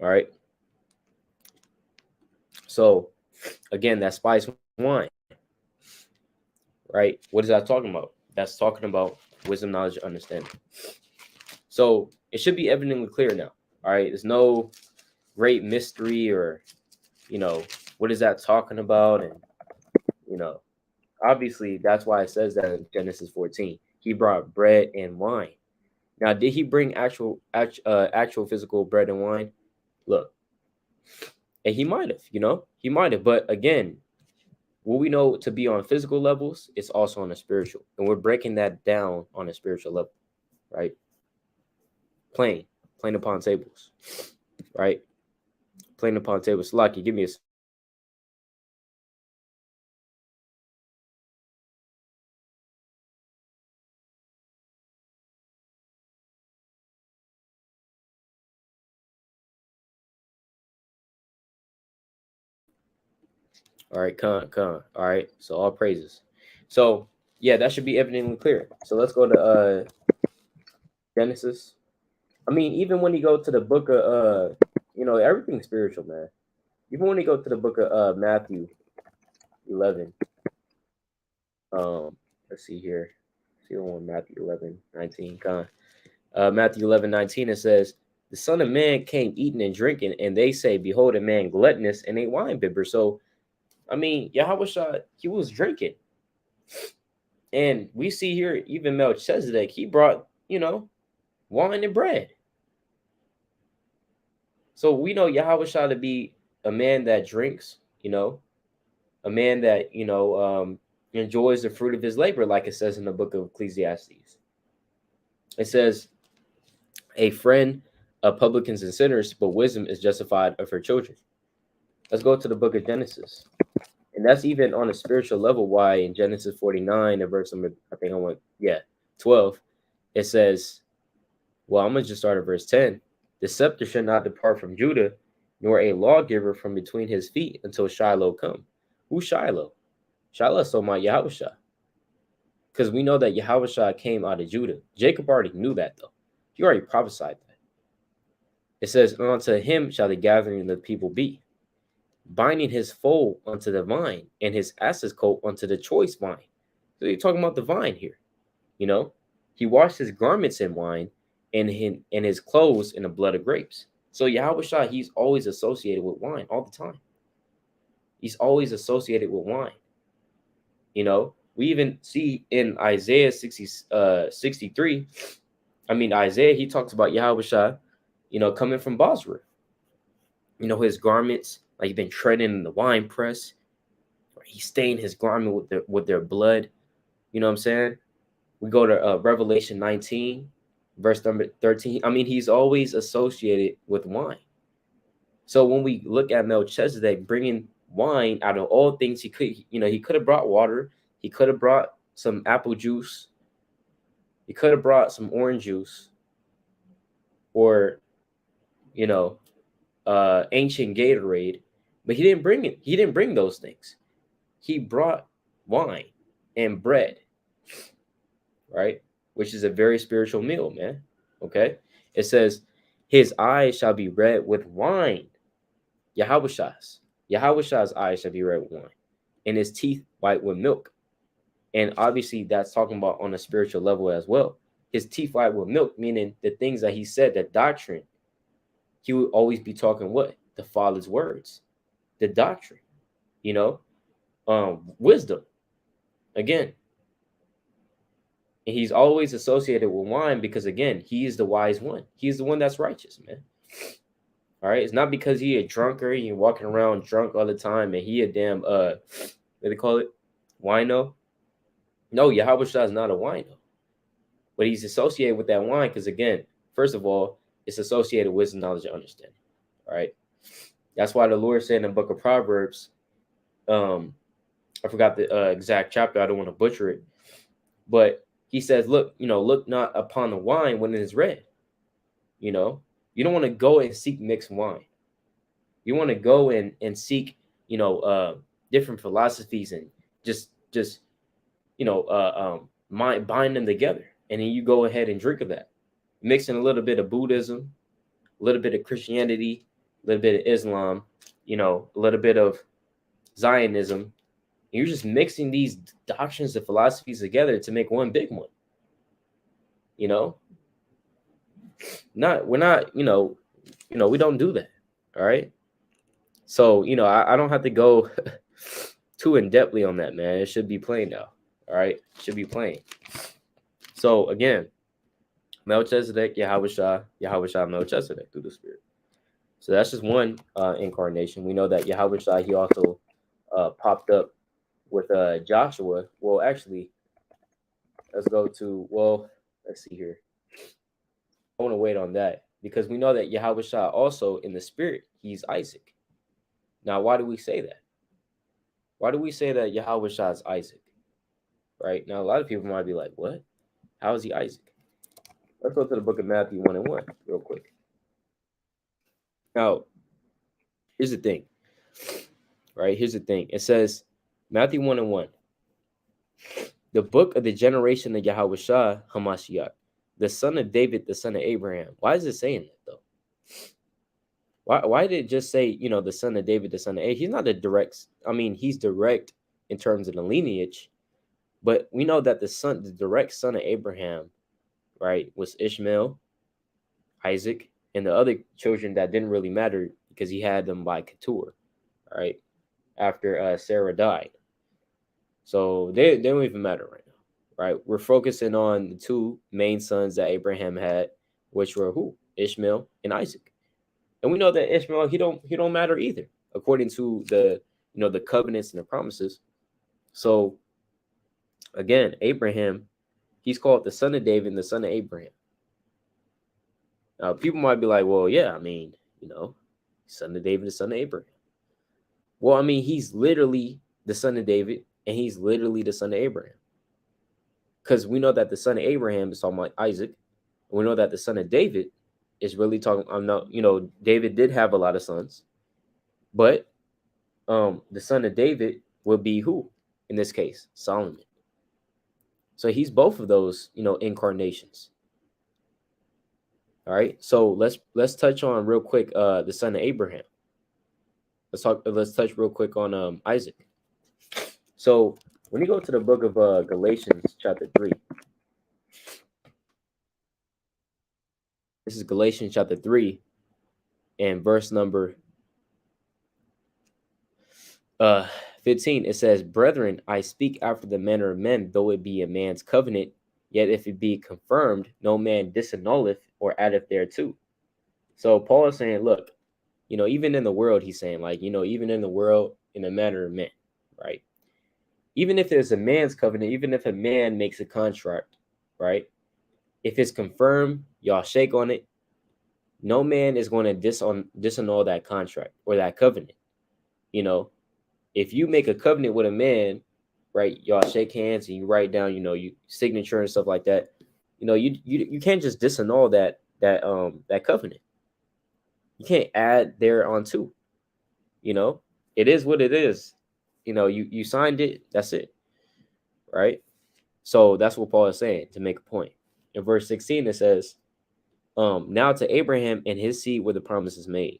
All right. So again, that spiced wine, right? What is that talking about? That's talking about wisdom, knowledge, understanding. So it should be evidently clear now. All right. There's no great mystery or, what is that talking about? And, obviously that's why it says that in Genesis 14. He brought bread and wine. Now, did he bring actual physical bread and wine? Look, and he might have, but again, what we know to be on physical levels, it's also on a spiritual, and we're breaking that down on a spiritual level, right? Plain Plain upon tables, right? Plain upon tables. Lucky, give me a. All right, con. All right, so all praises. So yeah, that should be evidently clear. So let's go to Genesis. I mean, even when you go to the book of everything's spiritual, man. Even when you go to the book of Matthew 11, let's see here. See on Matthew 11:19. Con. Matthew 11:19, it says, "The Son of Man came eating and drinking, and they say, Behold, a man gluttonous and a wine bibber." So I mean, Yahawashi, he was drinking. And we see here, even Melchizedek, he brought, wine and bread. So we know Yahawashi to be a man that drinks, a man that, enjoys the fruit of his labor, like it says in the book of Ecclesiastes. It says, a friend of publicans and sinners, but wisdom is justified of her children. Let's go to the book of Genesis. And that's even on a spiritual level why in Genesis 49 and verse number, 12, it says, well, I'm going to just start at verse 10. The scepter shall not depart from Judah, nor a lawgiver from between his feet until Shiloh come. Who's Shiloh? Shiloh is my Yahawashi. Because we know that Yahawashi came out of Judah. Jacob already knew that, though. He already prophesied that. It says, and unto him shall the gathering of the people be, binding his foal unto the vine, and his ass's coat unto the choice vine. So you're talking about the vine here. He washed his garments in wine, and his clothes in the blood of grapes. So Yahawashi, he's always associated with wine all the time. He's always associated with wine. We even see in Isaiah 63. Isaiah, he talks about Yahawashi, coming from Basra. His garments, like he's been treading in the wine press. He stained his garment with their blood. You know what I'm saying? We go to Revelation 19, verse number 13. He's always associated with wine. So when we look at Melchizedek bringing wine out of all things, he could have brought water. He could have brought some apple juice. He could have brought some orange juice, or ancient Gatorade, but he didn't bring it. He didn't bring those things. He brought wine and bread, right? Which is a very spiritual meal, man. Okay. It says, his eyes shall be red with wine. Yahawashi's eyes shall be red with wine, and his teeth white with milk. And obviously that's talking about on a spiritual level as well. His teeth white with milk, meaning the things that he said, that doctrine, he would always be talking what? The Father's words, the doctrine, wisdom. Again, and he's always associated with wine because, again, he is the wise one. He's the one that's righteous, man. All right. It's not because he a drunkard, he walking around drunk all the time, and he a damn what do they call it? Wino. No, Yahawashi is not a wino. But he's associated with that wine because, again, first of all, it's associated with wisdom, knowledge, and understanding. All right. That's why the Lord said in the book of Proverbs, I forgot the exact chapter. I don't want to butcher it. But he says, look not upon the wine when it is red. You don't want to go and seek mixed wine. You want to go and seek, different philosophies and just bind them together. And then you go ahead and drink of that. Mixing a little bit of Buddhism, a little bit of Christianity, a little bit of Islam, a little bit of Zionism. You're just mixing these doctrines and philosophies together to make one big one. We're not, we don't do that. All right. So, I don't have to go too in-depthly on that, man. It should be plain now. All right. It should be plain. So again, Melchizedek, Yahawashi, Melchizedek through the Spirit. So that's just one incarnation. We know that Yahawashi, he also popped up with Joshua. Well, actually, let's see here. I want to wait on that because we know that Yahawashi also in the spirit, he's Isaac. Now, why do we say that? Why do we say that Yahawashi is Isaac? Right? Now, a lot of people might be like, what? How is he Isaac? Let's go to the book of Matthew 1 and 1 real quick. Now, here's the thing. Right? Here's the thing. It says, Matthew 1 and 1. The book of the generation of Yahawashi, Hamashiach, the son of David, the son of Abraham. Why is it saying that, though? Why did it just say, the son of David, the son of Abraham? He's not a direct, he's direct in terms of the lineage, but we know that the direct son of Abraham, right, was Ishmael, Isaac, and the other children that didn't really matter because he had them by Keturah, right, after Sarah died. So they don't even matter right now, right? We're focusing on the two main sons that Abraham had, which were who? Ishmael and Isaac. And we know that Ishmael, he don't matter either, according to the the covenants and the promises. So again, Abraham, he's called the son of David and the son of Abraham. Now people might be like, well, yeah, son of David, the son of Abraham. Well, he's literally the son of David, and he's literally the son of Abraham. Because we know that the son of Abraham is talking about Isaac. And we know that the son of David is really talking. David did have a lot of sons, but the son of David will be who in this case? Solomon. So he's both of those, incarnations. All right. So let's touch on real quick the son of Abraham. Let's touch real quick on Isaac. So when you go to the book of Galatians chapter 3, this is Galatians chapter 3 and verse number 15. It says, brethren, I speak after the manner of men, though it be a man's covenant, yet if it be confirmed, no man disannulleth or addeth thereto. So Paul is saying, look, even in the world, he's saying, even in the world, in the manner of men, right? Even if there's a man's covenant, even if a man makes a contract, right? If it's confirmed, y'all shake on it. No man is going to disannul that contract or that covenant. If you make a covenant with a man, right, y'all shake hands and you write down, you signature and stuff like that. You can't just disannul that covenant. You can't add there on too. It is what it is. You signed it. That's it. Right. So that's what Paul is saying to make a point. In verse 16, it says, now to Abraham and his seed were the promises made.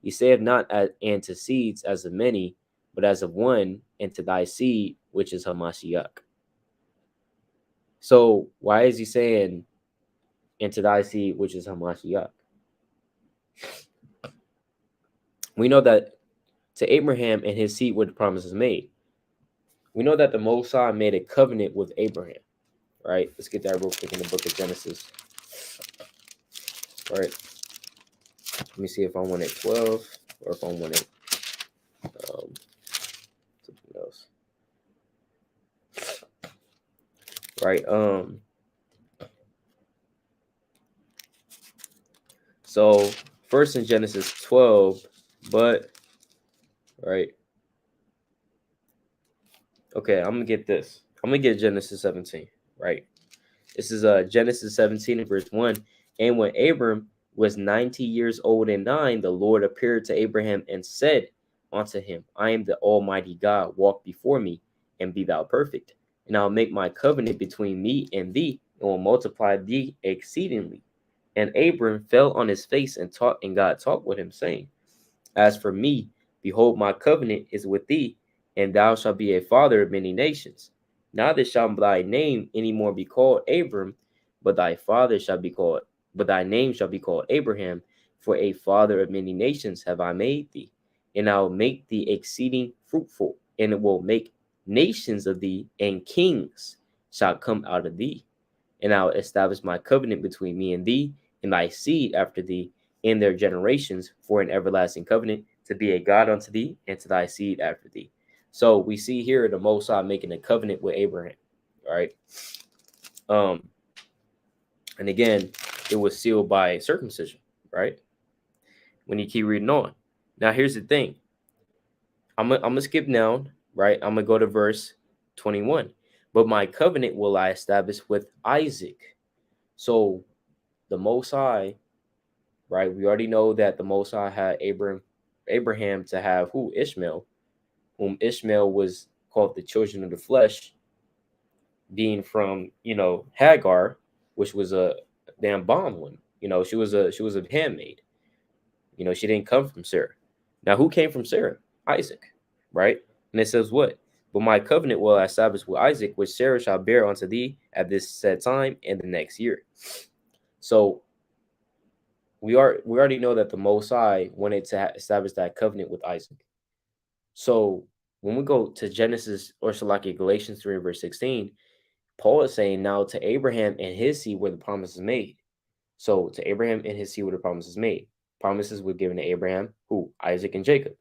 He said not and to seeds as of many, but as of one, and to thy seed, which is Hamashiach. So why is he saying, and to thy seed, which is Hamashiach? We know that to Abraham and his seed were the promises made. We know that the Most High made a covenant with Abraham, right? Let's get that real quick in the book of Genesis. All right. Let me see if I want it 12 or if I want it something else. Right. So first in Genesis 12, but right. Okay, I'm gonna get this. I'm gonna get Genesis 17, right? This is Genesis 17 verse 1. And when Abram was 90 years old and 9, the Lord appeared to Abraham and said unto him, I am the Almighty God, walk before me and be thou perfect. And I'll make my covenant between me and thee, and will multiply thee exceedingly. And Abram fell on his face and God talked with him, saying, as for me, behold, my covenant is with thee, and thou shalt be a father of many nations. Neither shall thy name any more be called Abram, but thy name shall be called Abraham, for a father of many nations have I made thee. And I will make thee exceeding fruitful, and it will make nations of thee, and kings shall come out of thee. And I will establish my covenant between me and thee, and thy seed after thee, in their generations, for an everlasting covenant, to be a God unto thee, and to thy seed after thee. So we see here the Most High making a covenant with Abraham, right? And again, it was sealed by circumcision, right? When you keep reading on. Now, here's the thing. I'm gonna skip down, right? I'm gonna go to verse 21. But my covenant will I establish with Isaac. So the Most High, right? We already know that the Most High had Abraham to have who? Ishmael, whom Ishmael was called the children of the flesh, being from Hagar, which was a damn bondwoman. She was a handmaid. She didn't come from Sarah. Now, who came from Sarah? Isaac, right? And it says what? But my covenant will I establish with Isaac, which Sarah shall bear unto thee at this set time and the next year. So we already know that the Most High wanted to establish that covenant with Isaac. So when we go to Genesis or Salaki Galatians 3 verse 16, Paul is saying now to Abraham and his seed where the promise is made. So to Abraham and his seed where the promise is made. Promises were given to Abraham, who? Isaac and Jacob.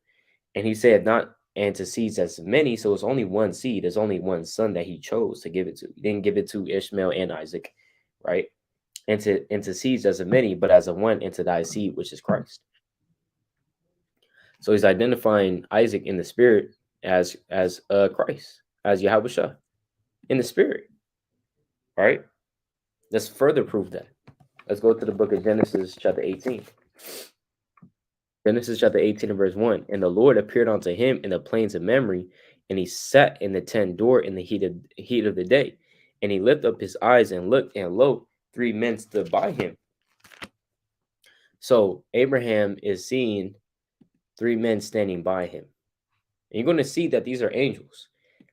And he said not and to seeds as many, so it's only one seed. There's only one son that he chose to give it to. He didn't give it to Ishmael and Isaac, right? Into seeds as of many, but as a one into thy seed, which is Christ. So he's identifying Isaac in the spirit as Christ, as Yahawashi in the spirit, right? Let's further prove that. Let's go to the book of Genesis, chapter 18. Genesis chapter 18 and verse 1. And the Lord appeared unto him in the plains of Mamre, and he sat in the tent door in the heat of the day. And he lifted up his eyes and looked, and lo, 3 men stood by him. So Abraham is seeing 3 men standing by him. And you're going to see that these are angels.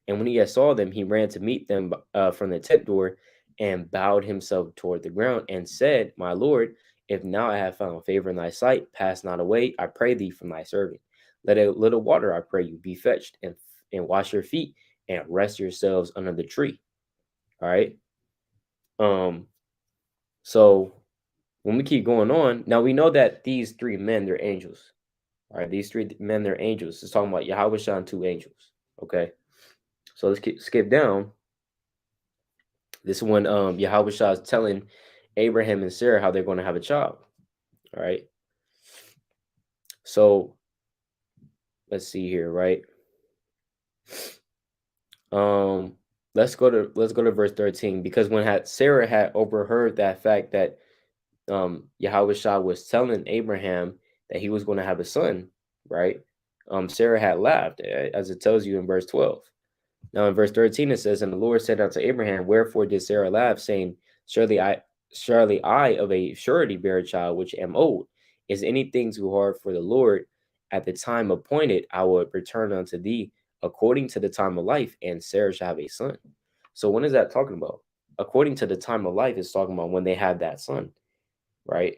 And when he saw them, he ran to meet them from the tent door and bowed himself toward the ground and said, My Lord, if now I have found favor in thy sight, pass not away, I pray thee, from thy servant. Let a little water, I pray you, be fetched, and wash your feet and rest yourselves under the tree. All right. So when we keep going on, now we know that these 3 men, they're angels. All right, these 3 men, they're angels. It's talking about Yahawashi and 2 angels. Okay. So let's skip down. This is when Yahawashi is telling Abraham and Sarah how they're going to have a child. All right. So let's see here, right? Let's go to verse 13, because when Sarah had overheard that fact that Yahawashi was telling Abraham that he was going to have a son, right? Sarah had laughed, as it tells you in verse 12. Now in verse 13 it says, and the Lord said unto Abraham, wherefore did Sarah laugh, saying, surely I of a surety bear a child, which am old. Is anything too hard for the Lord? At the time appointed, I will return unto thee according to the time of life, and Sarah shall have a son. So when is that talking about? According to the time of life, it's talking about when they have that son, right?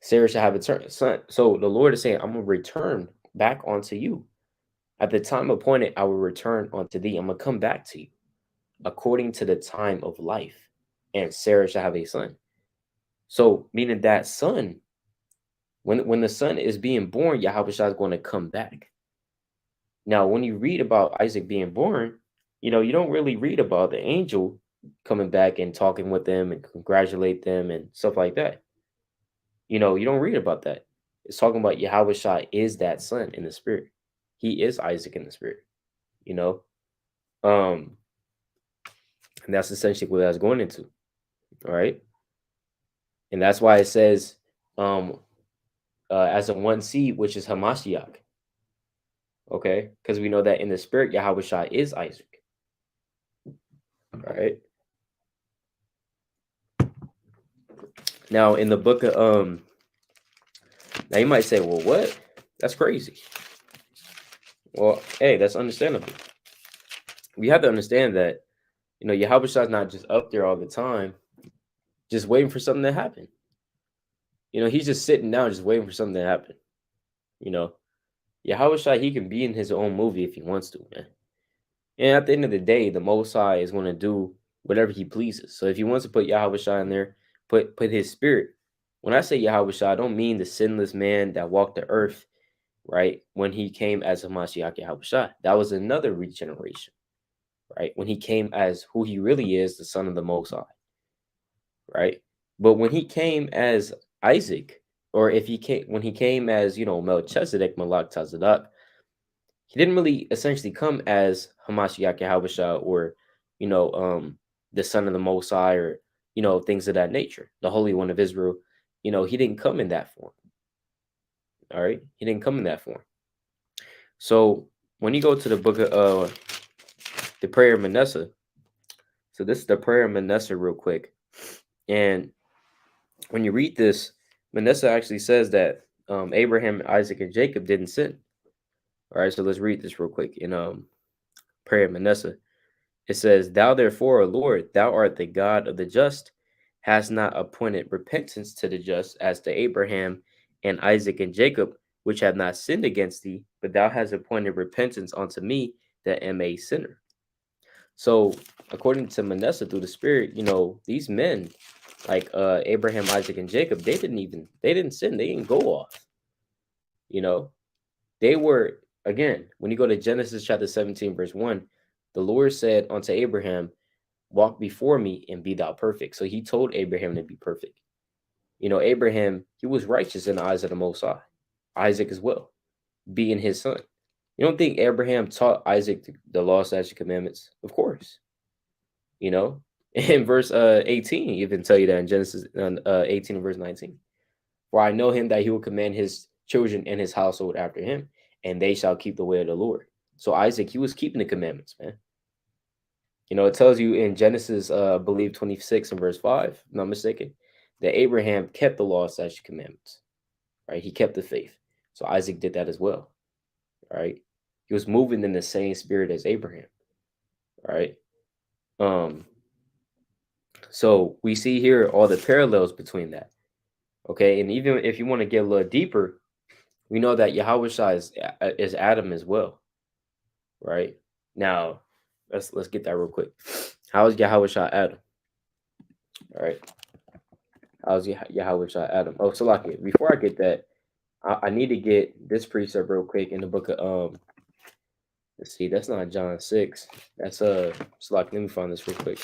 Sarah shall have a son. So the Lord is saying, I'm going to return back onto you. At the time appointed, I will return unto thee. I'm going to come back to you according to the time of life, and Sarah shall have a son. So meaning that son, when the son is being born, Yahawashi is going to come back. Now, when you read about Isaac being born, you don't really read about the angel coming back and talking with them and congratulate them and stuff like that. You don't read about that. It's talking about Yahawashi is that son in the spirit. He is Isaac in the spirit, and that's essentially what that's going into. All right. And that's why it says, as a one seed, which is Hamashiach. Okay. Because we know that in the spirit, Yahawashi is Isaac. All right. Now in the book of, now you might say, well, what? That's crazy. Well, hey, that's understandable. We have to understand that, Yahawashi is not just up there all the time, just waiting for something to happen. He's just sitting down, just waiting for something to happen. Yahawashi, he can be in his own movie if he wants to, man. And at the end of the day, the Most High is going to do whatever he pleases. So if he wants to put Yahawashi in there, put his spirit. When I say Yahawashi, I don't mean the sinless man that walked the earth, right? When he came as a Mashiach Yahawashi. That was another regeneration, right? When he came as who he really is, the son of the Most High, right? But when he came as Isaac, or if he came when he came as, Melchizedek, Malak Tazadak, he didn't really essentially come as Hamashiach Yahawashi, or, you know, the son of the Most High, or, things of that nature, the Holy One of Israel. He didn't come in that form. All right. He didn't come in that form. So when you go to the book of the prayer of Manasseh, so this is the prayer of Manasseh real quick. And when you read this, Manasseh actually says that Abraham, Isaac, and Jacob didn't sin. All right, so let's read this real quick in prayer of Manasseh. It says, "Thou therefore, O Lord, thou art the God of the just, hast not appointed repentance to the just, as to Abraham and Isaac and Jacob, which have not sinned against thee, but thou hast appointed repentance unto me, that am a sinner." So, according to Manasseh through the Spirit, these men, like Abraham, Isaac, and Jacob, they didn't sin. They didn't go off. They were, again, when you go to Genesis chapter 17, verse 1, the Lord said unto Abraham, "Walk before me and be thou perfect." So he told Abraham to be perfect. Abraham, he was righteous in the eyes of the Most High. Isaac as well, being his son. You don't think Abraham taught Isaac the law, statutes, commandments? Of course. In verse 18, even tell you that in Genesis 18 and verse 19. "For I know him that he will command his children and his household after him, and they shall keep the way of the Lord." So Isaac, he was keeping the commandments, man. It tells you in Genesis, I believe 26 and verse 5, if I'm not mistaken, that Abraham kept the law, statutes, commandments, right? He kept the faith. So Isaac did that as well, right? He was moving in the same spirit as Abraham, right? So we see here all the parallels between that. Okay, and even if you want to get a little deeper, we know that Yahawashi is Adam as well, right? Now, let's get that real quick. How is Yahawashi Adam? All right, how's Yahawashi Adam? Oh, Salaki. Before I get that, I need to get this precept real quick in the book of Let's see, that's not John 6. That's Salaki. Let me find this real quick.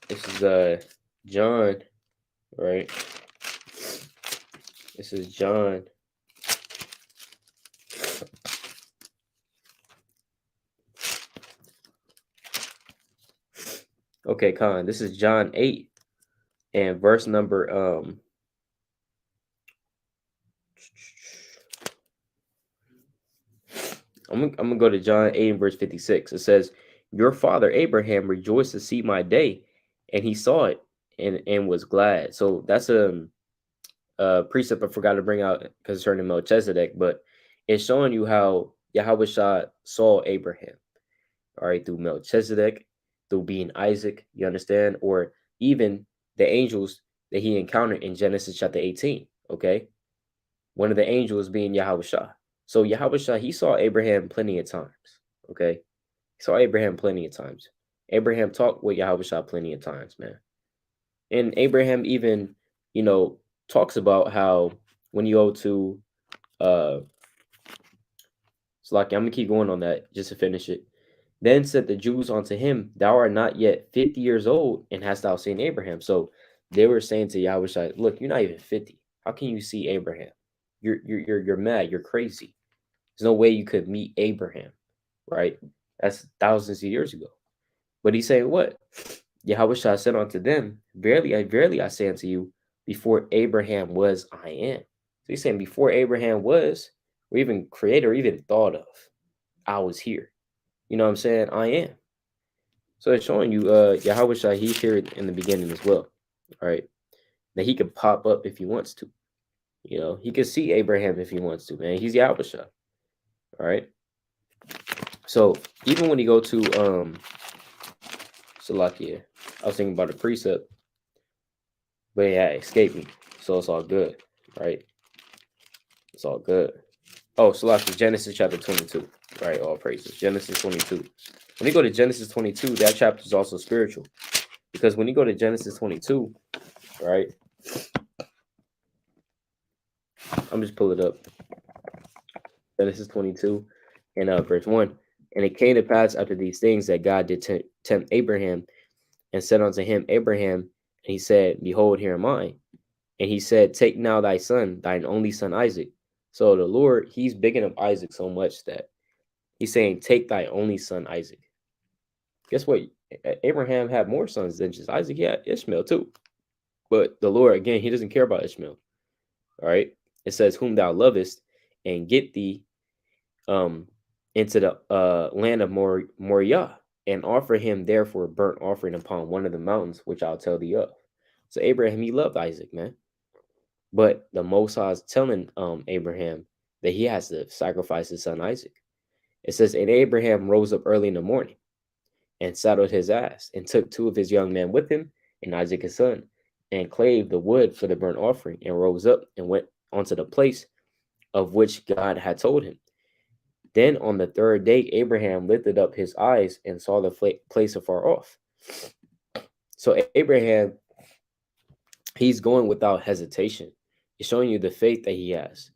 This is John, right? This is John. Okay, Khan. This is John 8 and verse number I'm gonna go to John 8 and verse 56. It says, "Your father Abraham rejoiced to see my day, and he saw it and was glad." So that's a precept I forgot to bring out concerning Melchizedek, but it's showing you how Yahawashi saw Abraham, all right, through Melchizedek, through being Isaac, you understand, or even the angels that he encountered in Genesis chapter 18, okay? One of the angels being Yahawashi. So Yahawashi, he saw Abraham plenty of times, okay? He saw Abraham plenty of times. Abraham talked with Yahawashi plenty of times, man. And Abraham even, talks about how when you go to so like I'm gonna keep going on that just to finish it. "Then said the Jews unto him, Thou art not yet 50 years old, and hast thou seen Abraham?" So they were saying to Yahushua, "Look, you're not even 50. How can you see Abraham? You're mad. You're crazy. There's no way you could meet Abraham, right? That's thousands of years ago." But he's saying what? Yahushua said unto them, verily I say unto you, before Abraham was, I am. So he's saying before Abraham was, or even created, or even thought of, I was here. You know what I'm saying? I am. So it's showing you Yahawashi, he's here in the beginning as well. All right. That he could pop up if he wants to. He could see Abraham if he wants to, man. He's Yahawashi. All right. So even when you go to Salakia, I was thinking about a precept, but yeah, it escaped me. So it's all good, right? It's all good. Oh, Salakia, Genesis chapter 22. Right, all praises. Genesis 22. When you go to Genesis 22, that chapter is also spiritual. Because when you go to Genesis 22, right? I'm just pull it up. Genesis 22 and verse 1. "And it came to pass after these things that God did tempt Abraham and said unto him, Abraham. And he said, Behold, here am I. And he said, Take now thy son, thine only son Isaac. So the Lord, he's bigging up Isaac so much that he's saying, Take thy only son Isaac. Guess what? Abraham had more sons than just Isaac. He had Ishmael too. But the Lord, again, he doesn't care about Ishmael. All right. It says, Whom thou lovest, and get thee into the land of Moriah, and offer him therefore a burnt offering upon one of the mountains which I'll tell thee of. So Abraham, he loved Isaac, man. But the Most High is telling Abraham that he has to sacrifice his son Isaac. It says, And Abraham rose up early in the morning and saddled his ass, and took 2 of his young men with him, and Isaac his son, and clave the wood for the burnt offering, and rose up and went unto the place of which God had told him. Then on the 3rd day, Abraham lifted up his eyes and saw the place afar off. So Abraham, he's going without hesitation. It's showing you the faith that he has.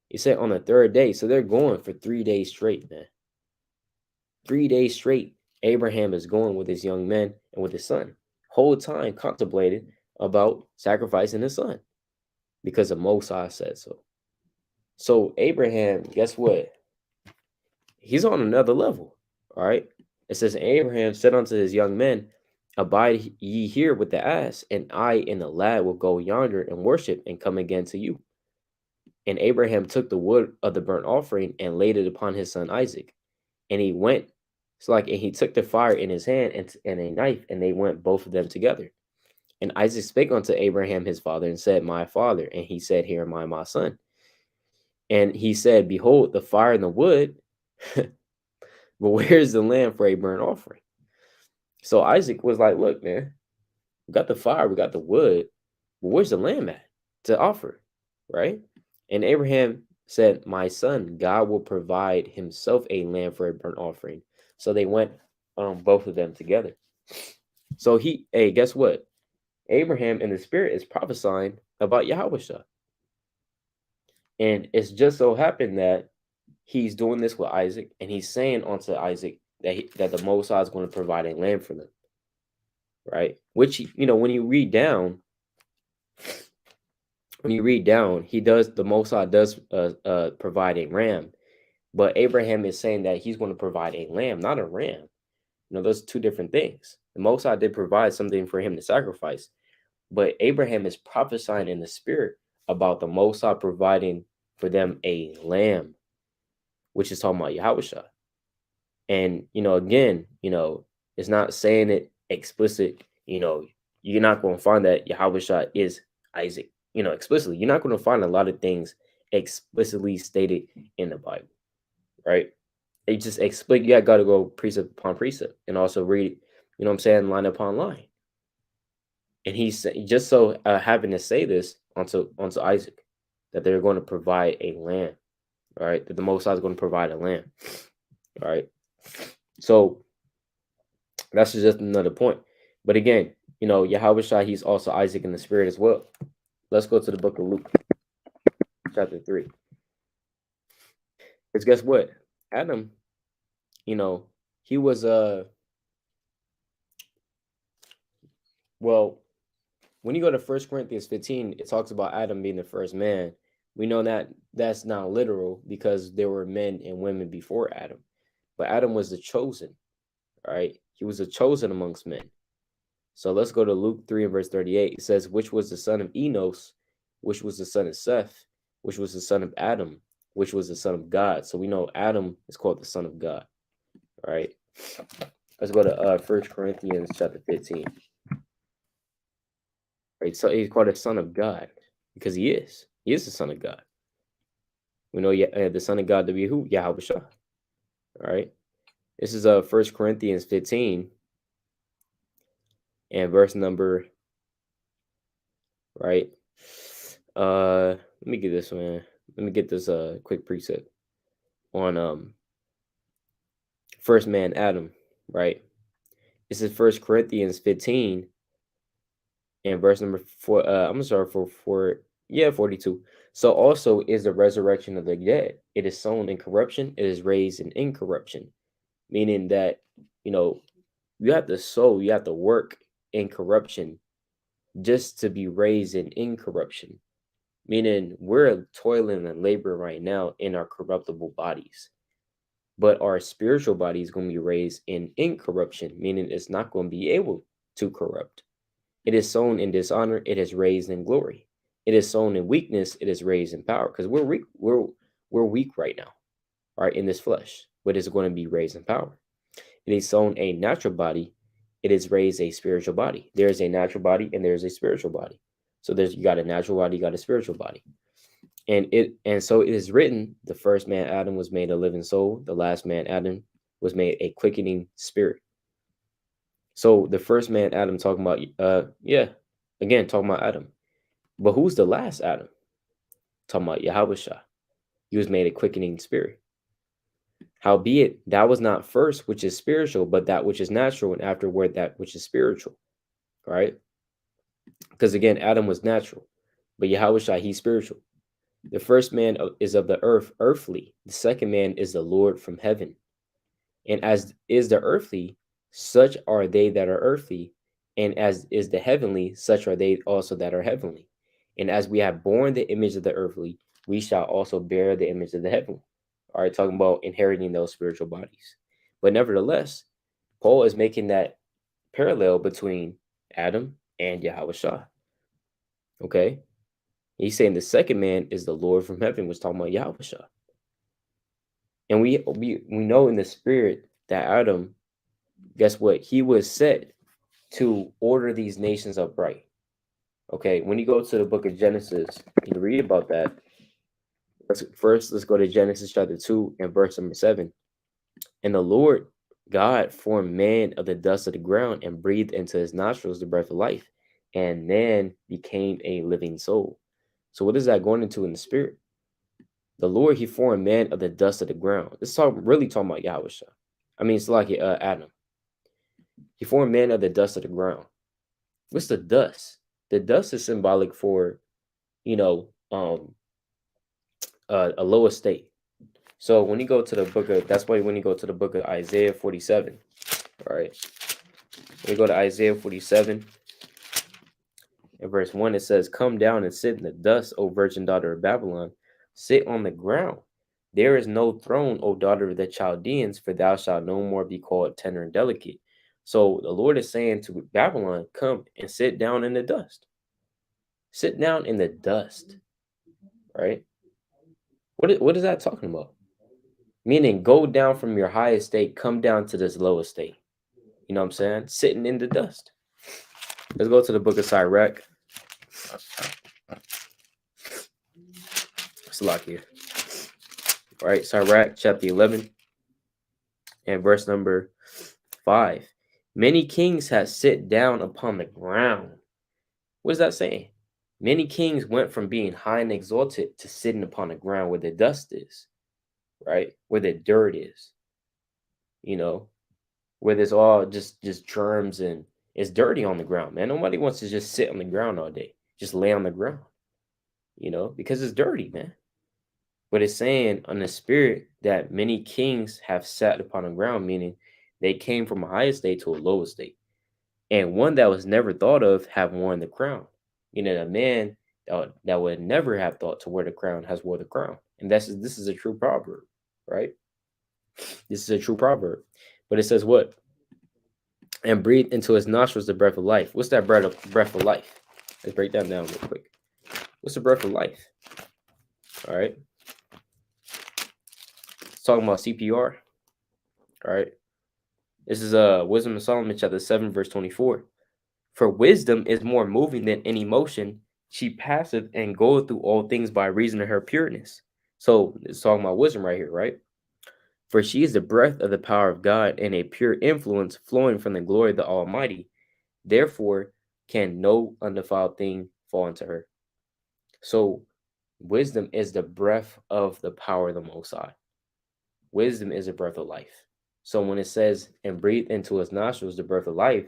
He said on the 3rd day, so they're going for 3 days straight, man. 3 days straight, Abraham is going with his young men and with his son. Whole time contemplated about sacrificing his son because the Most High said so. So Abraham, guess what? He's on another level, all right? It says, Abraham said unto his young men, Abide ye here with the ass, and I and the lad will go yonder and worship and come again to you. And Abraham took the wood of the burnt offering and laid it upon his son Isaac. And he went, and he took the fire in his hand and a knife, and they went both of them together. And Isaac spake unto Abraham his father, and said, My father. And he said, Here am I, my son. And he said, Behold, the fire and the wood, but where's the lamb for a burnt offering? So Isaac was like, Look, man, we got the fire, we got the wood, but where's the lamb at to offer, right? And Abraham said, My son, God will provide himself a lamb for a burnt offering. So they went both of them together. So guess what? Abraham in the spirit is prophesying about Yahawashi. And it's just so happened that he's doing this with Isaac, and he's saying unto Isaac that the Most High is going to provide a lamb for them, right? Which, when you read down, the Most High does provide a ram, but Abraham is saying that he's going to provide a lamb, not a ram. Those are 2 different things. The Most High did provide something for him to sacrifice, but Abraham is prophesying in the spirit about the Most High providing for them a lamb, which is talking about Yahawashi. And, again, it's not saying it explicit. You're not going to find that Yahawashi is Isaac, explicitly. You're not going to find a lot of things explicitly stated in the Bible, right? It just explain. You got to go precept upon precept and also read, line upon line. And he's just so having to say this onto Isaac, that they're going to provide a lamb, all right? That the Most High is going to provide a lamb, all right? So that's just another point. But again, Yahawashi, he's also Isaac in the spirit as well. Let's go to the book of Luke, chapter 3. Because guess what? Adam, he was well, when you go to 1 Corinthians 15, it talks about Adam being the first man. We know that that's not literal because there were men and women before Adam. But Adam was the chosen, right? He was the chosen amongst men. So let's go to Luke 3 and verse 38. It says, which was the son of Enos, which was the son of Seth, which was the son of Adam, which was the son of God. So we know Adam is called the son of God, all right? Let's go to 1 Corinthians chapter 15. Right, so he's called the son of God because he is the son of God. We know the son of God to be who? Yahawashi. All right. This is 1 Corinthians 15 and verse number, right? Let me get this one. Let me get this quick precept on first man Adam, right? This is 1 Corinthians 15 and verse number 4. I'm sorry, for 42. So also is the resurrection of the dead. It is sown in corruption, it is raised in incorruption. Meaning that, you have to sow, you have to work in corruption just to be raised in incorruption. Meaning we're toiling and laboring right now in our corruptible bodies. But our spiritual body is going to be raised in incorruption, meaning it's not going to be able to corrupt. It is sown in dishonor, it is raised in glory. It is sown in weakness, it is raised in power. Because we're weak, we're weak right now, right, in this flesh, but it's going to be raised in power. It is sown a natural body, it is raised a spiritual body. There is a natural body and there is a spiritual body. So you got a natural body, you got a spiritual body. And so it is written, the first man Adam was made a living soul, the last man Adam was made a quickening spirit. So the first man Adam talking about talking about Adam. But who's the last Adam? Talking about Yahawashi. He was made a quickening spirit. Howbeit, that was not first which is spiritual, but that which is natural, and afterward that which is spiritual. Right? Because again, Adam was natural, but Yahawashi, he's spiritual. The first man is of the earth, earthly. The second man is the Lord from heaven. And as is the earthly, such are they that are earthly. And as is the heavenly, such are they also that are heavenly. And as we have borne the image of the earthly, we shall also bear the image of the heavenly. All right, talking about inheriting those spiritual bodies. But nevertheless, Paul is making that parallel between Adam and Yahawashi. Okay? He's saying the second man is the Lord from heaven, was talking about Yahawashi. And we know in the spirit that Adam, guess what? He was set to order these nations upright. Okay, when you go to the book of Genesis, you read about that. Let's go to Genesis chapter 2 and verse number 7. And the Lord God formed man of the dust of the ground and breathed into his nostrils the breath of life, and man became a living soul. So what is that going into in the spirit? The Lord, he formed man of the dust of the ground. This is really talking about Yahawashi. I mean, it's like Adam. He formed man of the dust of the ground. What's the dust? The dust is symbolic for, a lower state. So when you go to the book of, that's why when you go to the book of Isaiah 47, all right, when you go to Isaiah 47, in verse 1, it says, "Come down and sit in the dust, O virgin daughter of Babylon. Sit on the ground. There is no throne, O daughter of the Chaldeans, for thou shalt no more be called tender and delicate." So the Lord is saying to Babylon, come and sit down in the dust. Sit down in the dust, right? What is that talking about? Meaning go down from your highest state, come down to this lowest state. You know what I'm saying? Sitting in the dust. Let's go to the book of Sirach. It's a lot here. All right, Sirach chapter 11 and verse number 5. Many kings have sit down upon the ground. What is that saying? Many kings went from being high and exalted to sitting upon the ground where the dust is, right? Where the dirt is, where there's all just germs and it's dirty on the ground, man. Nobody wants to just sit on the ground all day, just lay on the ground, because it's dirty, man. But it's saying on the spirit that many kings have sat upon the ground, meaning they came from a higher state to a lower state. And one that was never thought of have worn the crown. A man that would never have thought to wear the crown has wore the crown. And this is a true proverb, right? This is a true proverb. But it says what? And breathe into his nostrils the breath of life. What's that breath of life? Let's break that down real quick. What's the breath of life? All right. It's talking about CPR. All right. This is Wisdom of Solomon chapter 7 verse 24. For wisdom is more moving than any motion. She passeth and goeth through all things by reason of her pureness. So it's talking about wisdom right here, right? For she is the breath of the power of God and a pure influence flowing from the glory of the Almighty. Therefore can no undefiled thing fall into her. So wisdom is the breath of the power of the Most High. Wisdom is a breath of life. So when it says, and breathe into his nostrils the breath of life,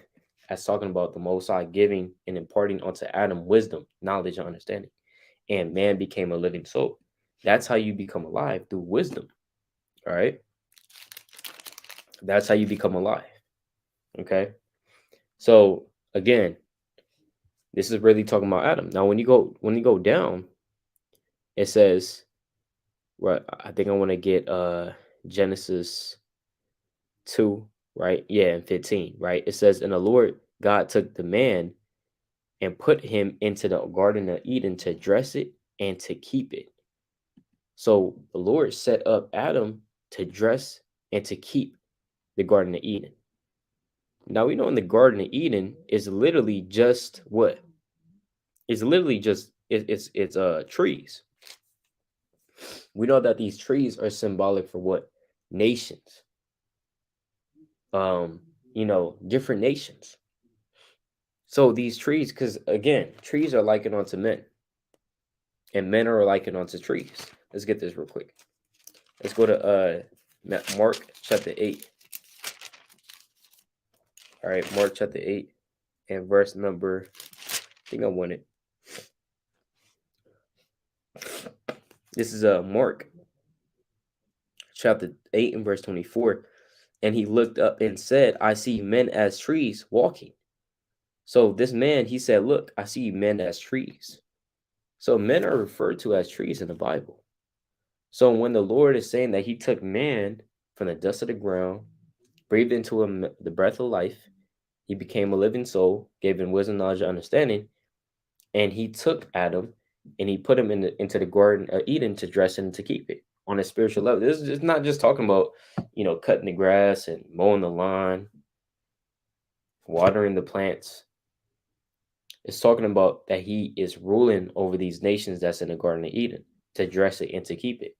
that's talking about the Most High giving and imparting onto Adam wisdom, knowledge, and understanding. And man became a living soul. That's how you become alive, through wisdom. All right? That's how you become alive. Okay? So again, this is really talking about Adam. Now, when you go down, it says, right, I think I want to get Genesis 2, right? Yeah, and 15, right? It says, and the Lord God took the man and put him into the Garden of Eden to dress it and to keep it. So the Lord set up Adam to dress and to keep the Garden of Eden. Now we know in the Garden of Eden is literally just what? It's literally just it's trees. We know that these trees are symbolic for what? Nations. Different nations. So these trees, because again, trees are likened onto men, and men are likened onto trees. Let's get this real quick. Let's go to Mark chapter 8. All right, Mark chapter 8 and verse number, I think I want it. This is Mark chapter 8 and verse 24. And he looked up and said, I see men as trees walking. So this man, he said, look, I see men as trees. So men are referred to as trees in the Bible. So when the Lord is saying that he took man from the dust of the ground, breathed into him the breath of life, he became a living soul, gave him wisdom, knowledge, and understanding, and he took Adam and he put him into the Garden of Eden to dress it and to keep it on a spiritual level. This is just not just talking about, cutting the grass and mowing the lawn, watering the plants. It's talking about that he is ruling over these nations that's in the Garden of Eden to dress it and to keep it,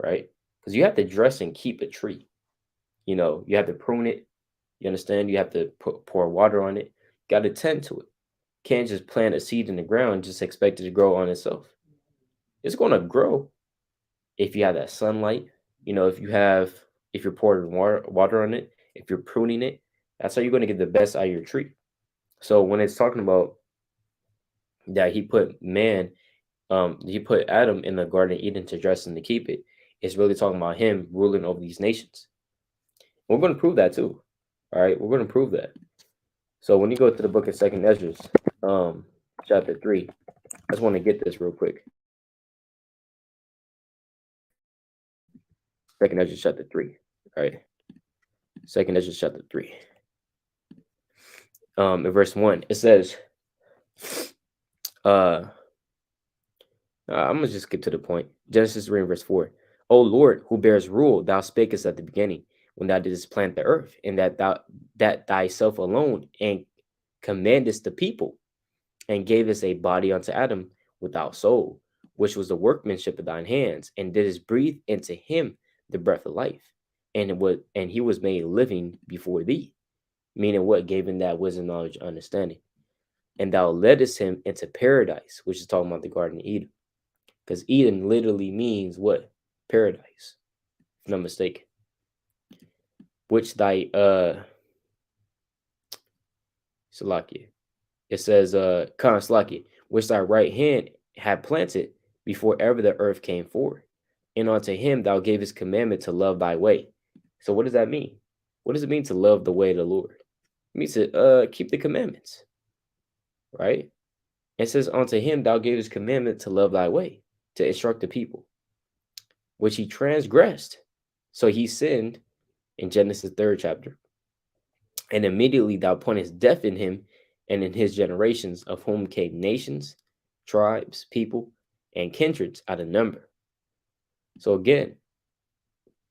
right? Because you have to dress and keep a tree. You have to prune it. You understand? You have to pour water on it. Got to tend to it. Can't just plant a seed in the ground and just expect it to grow on itself. It's going to grow if you have that sunlight. If you're pouring water on it, if you're pruning it, that's how you're going to get the best out of your tree. So when it's talking about that he put Adam in the Garden of Eden to dress and to keep it, it's really talking about him ruling over these nations. We're going to prove that too. All right, we're going to prove that. So when you go to the book of 2nd Ezra, chapter 3, I just want to get this real quick. 2nd Ezra chapter 3. All right. 2nd Ezra chapter 3. In verse 1, it says, I'm gonna just get to the point. Genesis 3 and verse 4. O Lord, who bears rule, thou spakest at the beginning, when thou didst plant the earth, and that thyself alone, and commandest the people, and gavest a body unto Adam without soul, which was the workmanship of thine hands, and didst breathe into him the breath of life, and he was made living before thee. Meaning what? Gave him that wisdom, knowledge, understanding. And thou leddest him into paradise, which is talking about the Garden of Eden. Because Eden literally means what? Paradise, if I'm not mistaken. Which thy Salakia. It says Salakia, which thy right hand had planted before ever the earth came forward. And unto him thou gavest commandment to love thy way. So what does that mean? What does it mean to love the way of the Lord? It means to keep the commandments. Right? It says, unto him thou gavest commandment to love thy way, to instruct the people, which he transgressed. So he sinned in Genesis 3rd chapter. And immediately thou pointest death in him and in his generations, of whom came nations, tribes, people, and kindreds out of number. So again,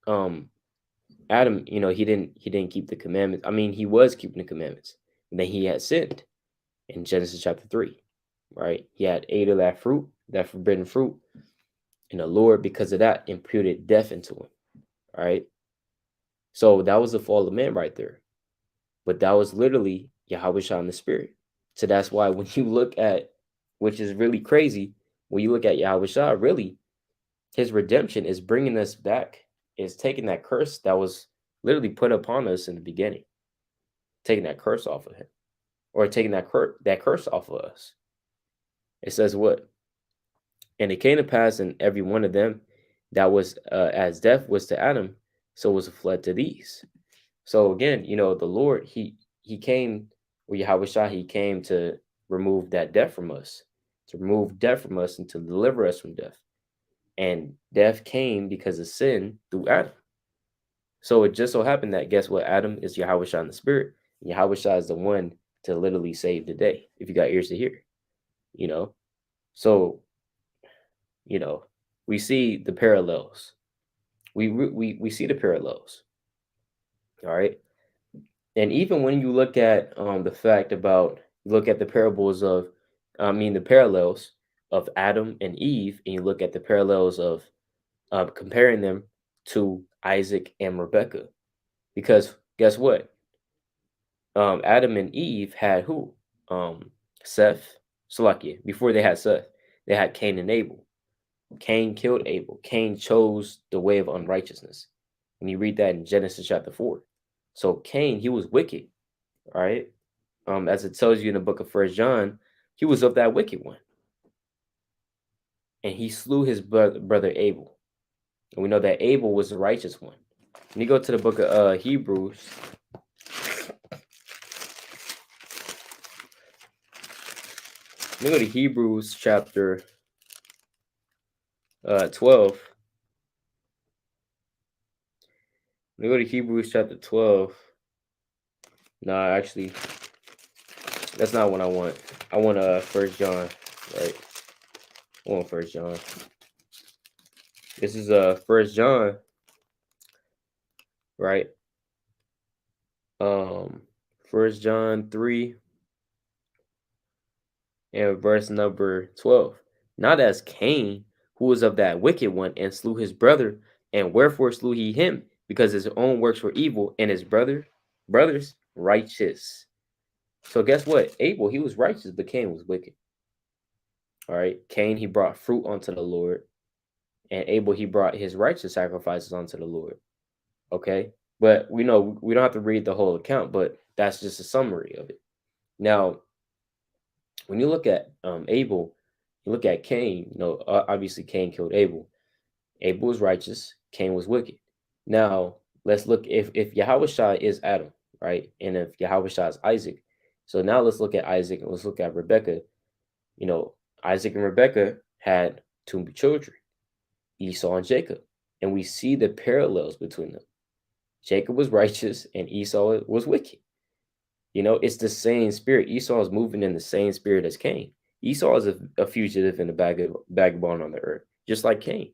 Adam, he didn't keep the commandments. I mean, he was keeping the commandments, and then he had sinned in Genesis chapter 3, right? He had ate of that fruit, that forbidden fruit, and the Lord, because of that, imputed death into him, right? So that was the fall of man right there. But that was literally Yahawashi in the spirit. So that's why when you look at, which is really crazy, when you look at Yahawashi, really, his redemption is bringing us back, is taking that curse that was literally put upon us in the beginning, taking that curse off of him, or taking that curse off of us. It says what? And it came to pass in every one of them that was as death was to Adam, so was a flood to these. So again, the Lord, he came Well, Yahawashi, he came to remove that death from us, to remove death from us and to deliver us from death. And death came because of sin through Adam. So it just so happened that, guess what? Adam is Yahawashi in the spirit. And Yahawashi is the one to literally save the day, if you got ears to hear, you know? So, you know, we see the parallels. We see the parallels. All right. And even when you look at the fact about, you look at the parables of, the parallels of Adam and Eve, and you look at the parallels of comparing them to Isaac and Rebekah, because guess what? Adam and Eve had who? Seth, Salakia. Before they had Seth, they had Cain and Abel. Cain killed Abel. Cain chose the way of unrighteousness. And you read that in Genesis chapter 4. So Cain, he was wicked, all right? As it tells you in the book of First John, he was of that wicked one. And he slew his brother Abel. And we know that Abel was the righteous one. When you go to the book of Hebrews, let me go to Hebrews chapter 12. Let me go to Hebrews chapter 12. No, actually, that's not what I want. I want First John, right? I want First John. This is First John, right? First John 3 and verse number 12. Not as Cain, who was of that wicked one, and slew his brother, and wherefore slew he him? Because his own works were evil, and his brothers righteous. So guess what? Abel, he was righteous, but Cain was wicked. All right. Cain, he brought fruit unto the Lord, and Abel, he brought his righteous sacrifices unto the Lord. Okay. But we know we don't have to read the whole account, but that's just a summary of it. Now, when you look at Abel, you look at Cain, obviously Cain killed Abel. Abel was righteous, Cain was wicked. Now, let's look if Yahawashi is Adam, right? And if Yahawashi is Isaac. So now let's look at Isaac and let's look at Rebekah. Isaac and Rebekah had two children, Esau and Jacob. And we see the parallels between them. Jacob was righteous and Esau was wicked. It's the same spirit. Esau is moving in the same spirit as Cain. Esau is a fugitive and a vagabond on the earth, just like Cain.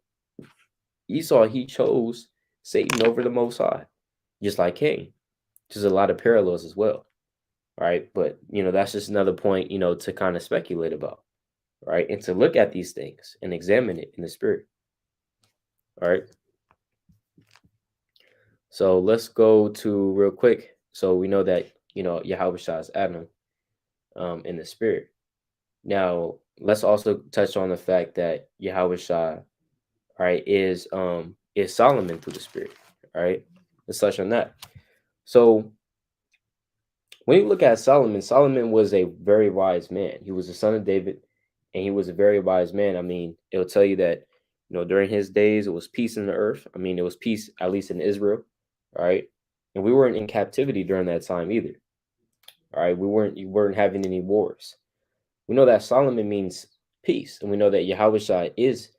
Esau, he chose Satan over the Most High, just like Cain. There's a lot of parallels as well, right? But, that's just another point, to kind of speculate about, right? And to look at these things and examine it in the spirit, all right? So let's go to real quick. So we know that, Yahawashi is Adam in the spirit. Now, let's also touch on the fact that Yahawashi, right, is Solomon through the spirit. All right. Let's touch on that. So when you look at Solomon, Solomon was a very wise man. He was the son of David, and he was a very wise man. I mean, it'll tell you that, during his days, it was peace in the earth. I mean, it was peace, at least in Israel. All right. And we weren't in captivity during that time either. All right. You weren't having any wars. We know that Solomon means peace, and we know that Yahawashi is,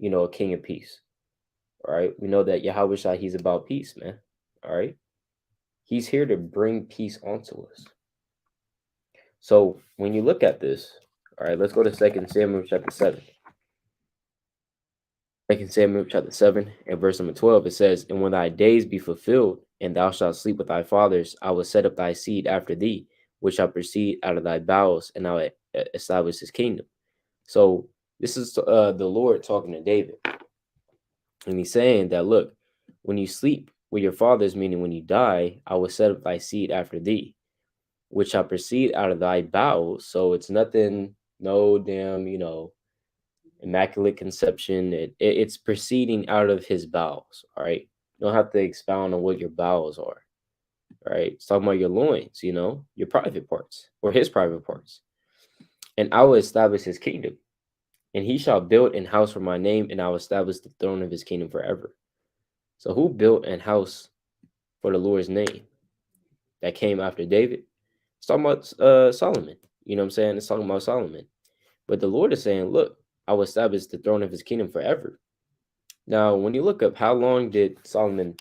a king of peace. All right. We know that Yahawashi, he's about peace, man. All right. He's here to bring peace onto us. So when you look at this, all right, let's go to 2 Samuel chapter 7. 2 Samuel chapter 7 and verse number 12, it says, "And when thy days be fulfilled, and thou shalt sleep with thy fathers, I will set up thy seed after thee, which shall proceed out of thy bowels, and I will establish his kingdom." So this is the Lord talking to David. And he's saying that, look, when you sleep with your fathers, meaning when you die, I will set up thy seed after thee, which shall proceed out of thy bowels. So it's nothing, no damn, immaculate conception. It's proceeding out of his bowels. All right. You don't have to expound on what your bowels are. All right. It's talking about your loins, your private parts or his private parts. "And I will establish his kingdom. And he shall build an house for my name, and I will establish the throne of his kingdom forever." So who built an house for the Lord's name? That came after David. It's talking about Solomon. You know what I'm saying? It's talking about Solomon. But the Lord is saying, look, I will establish the throne of his kingdom forever. Now, when you look up how long did Solomon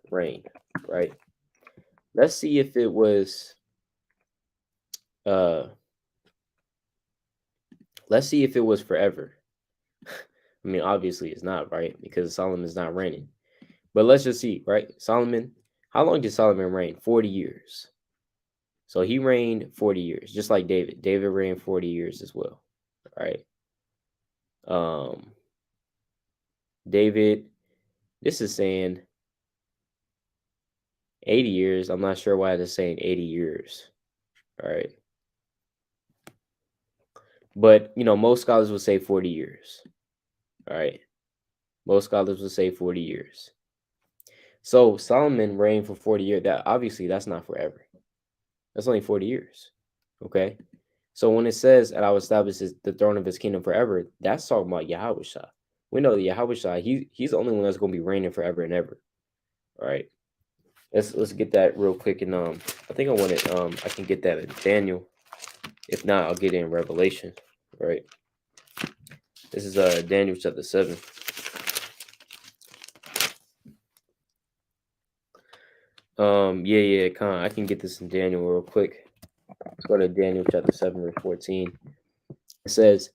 reign, right? Let's see if it was forever. I mean, obviously it's not, right? Because Solomon's not reigning. But let's just see, right? Solomon, how long did Solomon reign? 40 years. So he reigned 40 years, just like David. David reigned 40 years as well, right? David, this is saying 80 years. I'm not sure why it's saying 80 years, all right? But, most scholars will say 40 years, all right? Most scholars will say 40 years. So Solomon reigned for 40 years. That's not forever. That's only 40 years, okay? So when it says that I will establish the throne of his kingdom forever, that's talking about Yahawashi. We know that Yahawashi, he's the only one that's going to be reigning forever and ever, all right? Let's get that real quick. And I think I can get that in Daniel. If not, I'll get it in Revelation, right? This is Daniel chapter 7. I can get this in Daniel real quick. Let's go to Daniel chapter 7, verse 14. It says,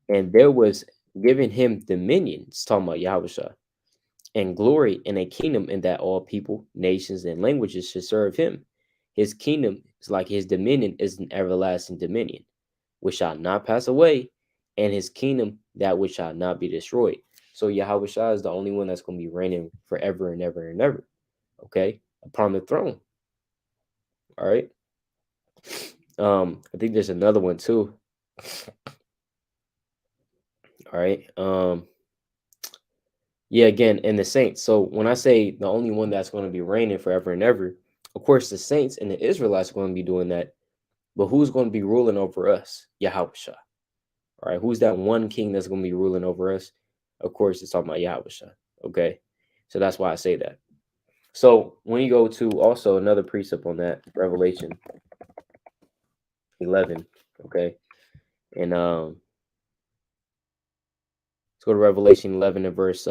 and there was given him dominion, it's talking about Yahawashi, and glory in a kingdom in that all people, nations, and languages should serve him. His kingdom is like his dominion is an everlasting dominion, which shall not pass away, and his kingdom that which shall not be destroyed. So Yahawashi is the only one that's going to be reigning forever and ever and ever, okay, upon the throne. All right. I think there's another one too. All right. Yeah, again, and the saints. So when I say the only one that's going to be reigning forever and ever, of course, the saints and the Israelites are going to be doing that. But who's going to be ruling over us? Yahawashi. All right. Who's that one king that's going to be ruling over us? Of course, it's talking about Yahawashi. Okay. So that's why I say that. So when you go to also another precept on that, Revelation 11. Okay. And let's go to Revelation 11 and verse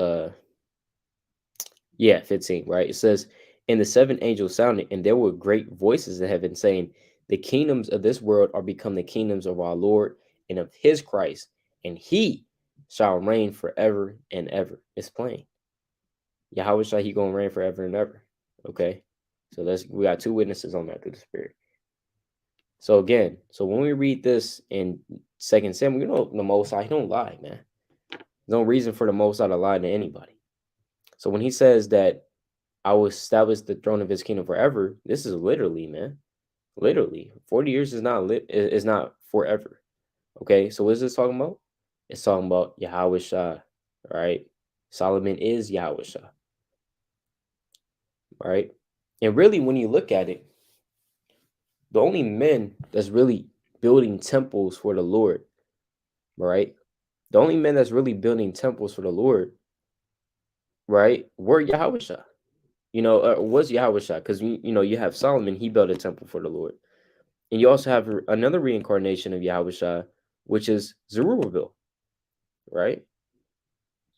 15, right? It says, and the seven angels sounded, and there were great voices in heaven saying, the kingdoms of this world are become the kingdoms of our Lord and of his Christ, and he shall reign forever and ever. It's plain. Yahawashi, he gonna reign forever and ever. Okay. So we got two witnesses on that through the Spirit. So again, when we read this in 2 Samuel, the Most High, he don't lie, man. There's no reason for the Most High to lie to anybody. So when he says that I will establish the throne of his kingdom forever, this is literally, man. Literally. 40 years is not forever. Okay, so what is this talking about? It's talking about Yahawashi, right? Solomon is Yahawashi, right? And really, when you look at it, the only men that's really building temples for the Lord, right? The only men that's really building temples for the Lord, right, were Yahawashi. Was Yahawashi, because you have Solomon, he built a temple for the Lord. And you also have another reincarnation of Yahawashi, which is Zerubbabel, right?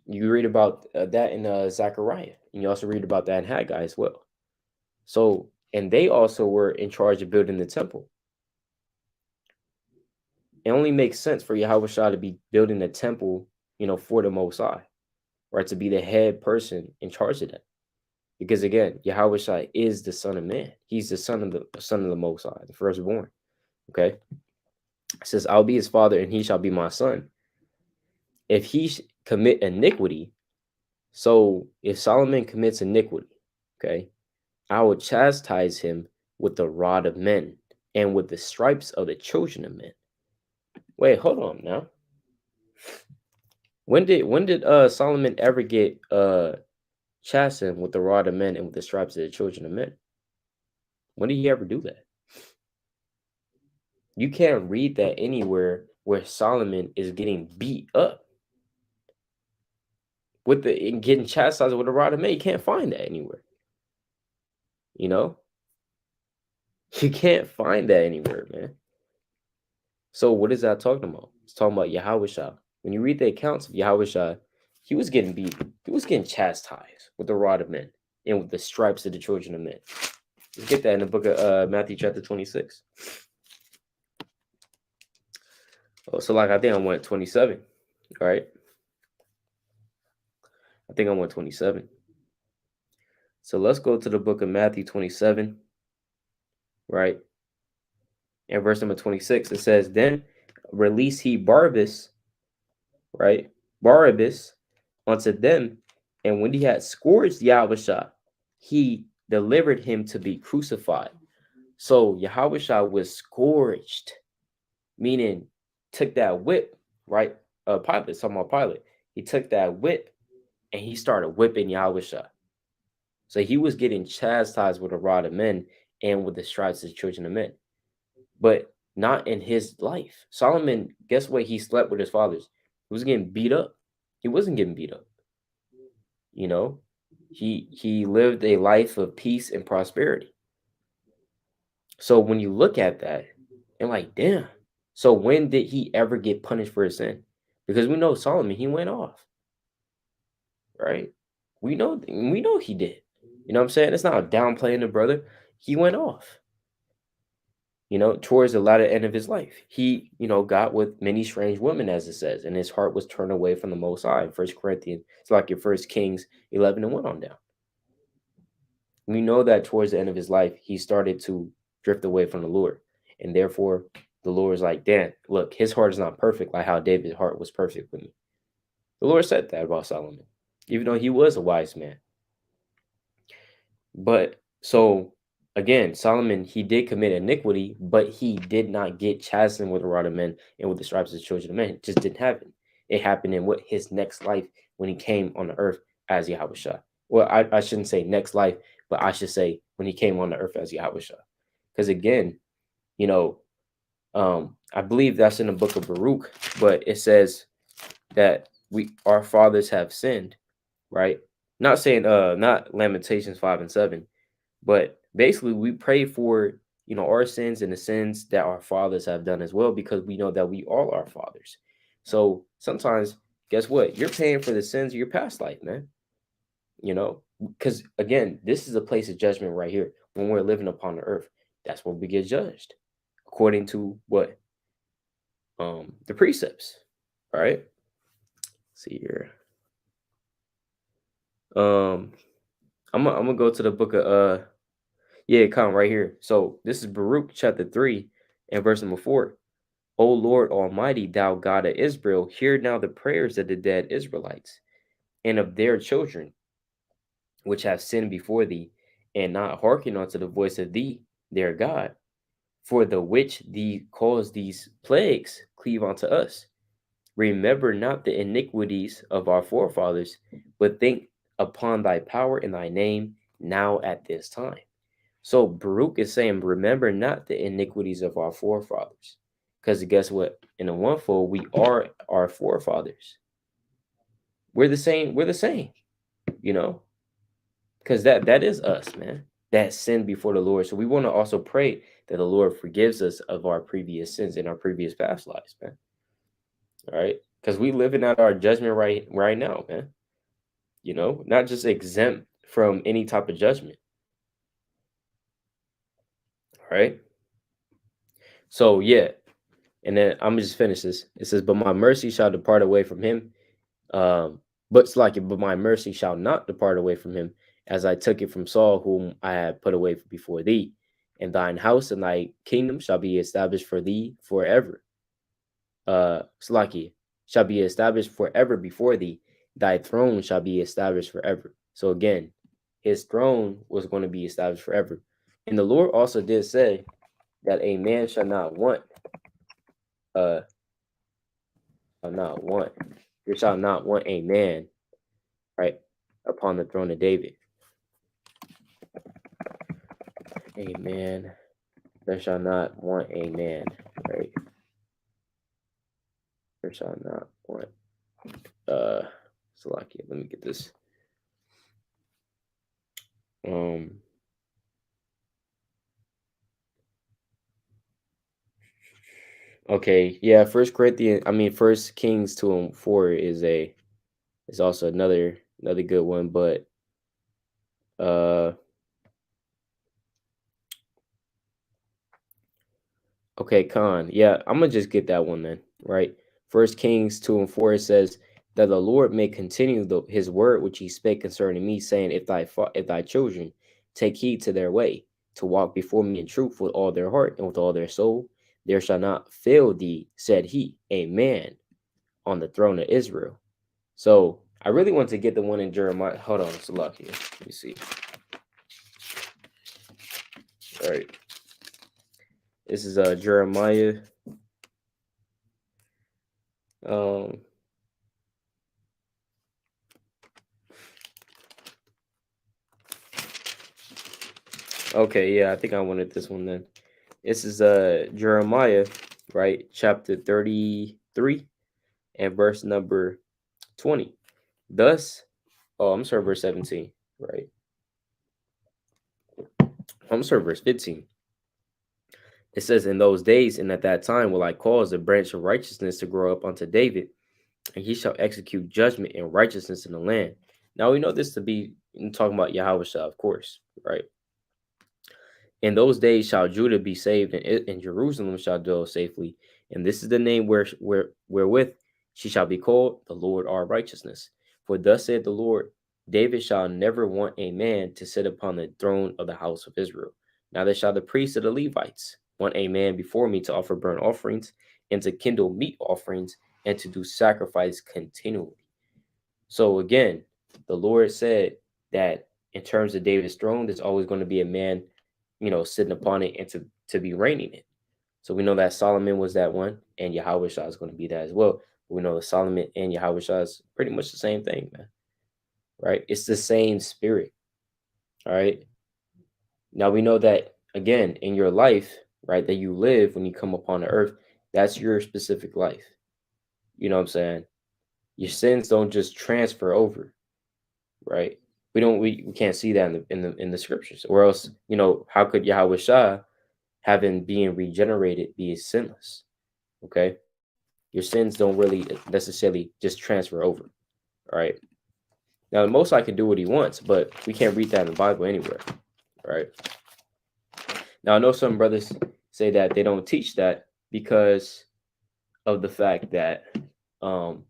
You read about that in Zechariah, and you also read about that in Haggai as well. So, and they also were in charge of building the temple. It only makes sense for Yahawashi to be building the temple, for the Most High, right? To be the head person in charge of that. Because again, Yahawashi is the Son of Man. He's the son of the Most High, the firstborn. Okay. It says, I'll be his father and he shall be my son. If he commit iniquity, so if Solomon commits iniquity, okay, I will chastise him with the rod of men and with the stripes of the children of men. Wait, hold on now. When did Solomon ever get chastened with the rod of men and with the stripes of the children of men? When did he ever do that? You can't read that anywhere where Solomon is getting beat up and getting chastised with a rod of men. You can't find that anywhere. You know, you can't find that anywhere, man. So what is that talking about? It's talking about Yahawashi. When you read the accounts of Yahawashi, he was getting beaten. He was getting chastised with the rod of men and with the stripes of the children of men. You get that in the book of Matthew chapter 26. Oh, so like I think I went 27, right? I think I went 27. So let's go to the book of Matthew 27, right? And verse number 26, it says, Then release he Barabbas, right? Barabbas unto them. And when he had scourged Yahushua, he delivered him to be crucified. So Yahushua was scourged, meaning took that whip, right? Pilate, talking about Pilate. He took that whip and he started whipping Yahushua. So he was getting chastised with a rod of men and with the stripes of the children of men, but not in his life. Solomon, guess what? He slept with his fathers. He was getting beat up. He wasn't getting beat up. You know, he lived a life of peace and prosperity. So when you look at that, and like, damn. So when did he ever get punished for his sin? Because we know Solomon, he went off, right? We know he did. You know what I'm saying? It's not downplaying the brother. He went off. Towards the latter end of his life. He, got with many strange women, as it says, and his heart was turned away from the Most High. First Corinthians, it's like your First Kings 11 and 1 on down. We know that towards the end of his life, he started to drift away from the Lord. And therefore, the Lord is like, damn, look, his heart is not perfect like how David's heart was perfect with me. The Lord said that about Solomon, even though he was a wise man. But so again, Solomon, he did commit iniquity, but he did not get chastened with the rod of men and with the stripes of the children of men. It just didn't happen. It happened in his next life when he came on the earth as Yahawashi. Well, I shouldn't say next life, but I should say when he came on the earth as Yahawashi. Because again, I believe that's in the book of Baruch, but it says that our fathers have sinned, right? Not saying not Lamentations 5 and 7. But basically, we pray for, our sins and the sins that our fathers have done as well, because we know that we all are fathers. So sometimes, guess what? You're paying for the sins of your past life, man. Because again, this is a place of judgment right here. When we're living upon the earth, that's where we get judged according to what? The precepts, right? Let's see here. I'm gonna go to the book of Yeah, come right here. So this is Baruch chapter 3 and verse number 4. O Lord Almighty, thou God of Israel, hear now the prayers of the dead Israelites and of their children, which have sinned before thee, and not hearken unto the voice of thee, their God, for the which thee caused these plagues cleave unto us. Remember not the iniquities of our forefathers, but think upon thy power and thy name now at this time. So Baruch is saying, remember not the iniquities of our forefathers. Because guess what? In the one fold, we are our forefathers. We're the same, because that is us, man. That sin before the Lord. So we want to also pray that the Lord forgives us of our previous sins in our previous past lives, man. All right. Because we living out our judgment right now, man. Not just exempt from any type of judgment. All right. So yeah. And then I'm gonna just finish this. It says, "But my mercy shall depart away from him, but my mercy shall not depart away from him, as I took it from Saul, whom I had put away before thee. And thine house and thy kingdom shall be established for thee forever. Slaki shall be established forever before thee. Thy throne shall be established forever." So again, his throne was going to be established forever. And the Lord also did say that a man shall not want. Not want. You shall not want a man, right, upon the throne of David. A man. There shall not want a man, right? There shall not want. Salakia. Let me get this. Okay, yeah, First Kings 2:4 is also another good one, but uh okay, Khan. Yeah, I'm gonna just get that one then, right? First Kings 2:4 it says that the Lord may continue his word which he spake concerning me, saying, if thy children take heed to their way, to walk before me in truth with all their heart and with all their soul, there shall not fail thee, said he, a man on the throne of Israel. So I really want to get the one in Jeremiah. Hold on, it's a lock here. Let me see. All right. This is Jeremiah. Um okay, yeah, I think I wanted this one then. This is Jeremiah, right? Chapter 33 and verse number 20. Thus, oh, I'm sorry, verse 17, right? I'm sorry, verse 15. It says, in those days and at that time will I cause a branch of righteousness to grow up unto David, and he shall execute judgment and righteousness in the land. Now we know this to be talking about Yahawashi, of course, right? In those days shall Judah be saved, and Jerusalem shall dwell safely. And this is the name wherewith she shall be called, the Lord our righteousness. For thus said the Lord, David shall never want a man to sit upon the throne of the house of Israel. Neither shall the priests of the Levites want a man before me to offer burnt offerings, and to kindle meat offerings, and to do sacrifice continually. So again, the Lord said that in terms of David's throne, there's always going to be a man, sitting upon it and to be reigning it. So we know that Solomon was that one, and Yahweh Shah is going to be that as well. We know that Solomon and Yahweh Shah is pretty much the same thing, man. Right? It's the same spirit. All right. Now we know that again in your life, right, that you live when you come upon the earth, that's your specific life. You know what I'm saying? Your sins don't just transfer over, right? We can't see that in the scriptures, or else how could Yahweh Shah, having being regenerated, be sinless? Okay, your sins don't really necessarily just transfer over, right? Now the Most High can do what He wants, but we can't read that in the Bible anywhere, right? Now I know some brothers say that they don't teach that because of the fact that um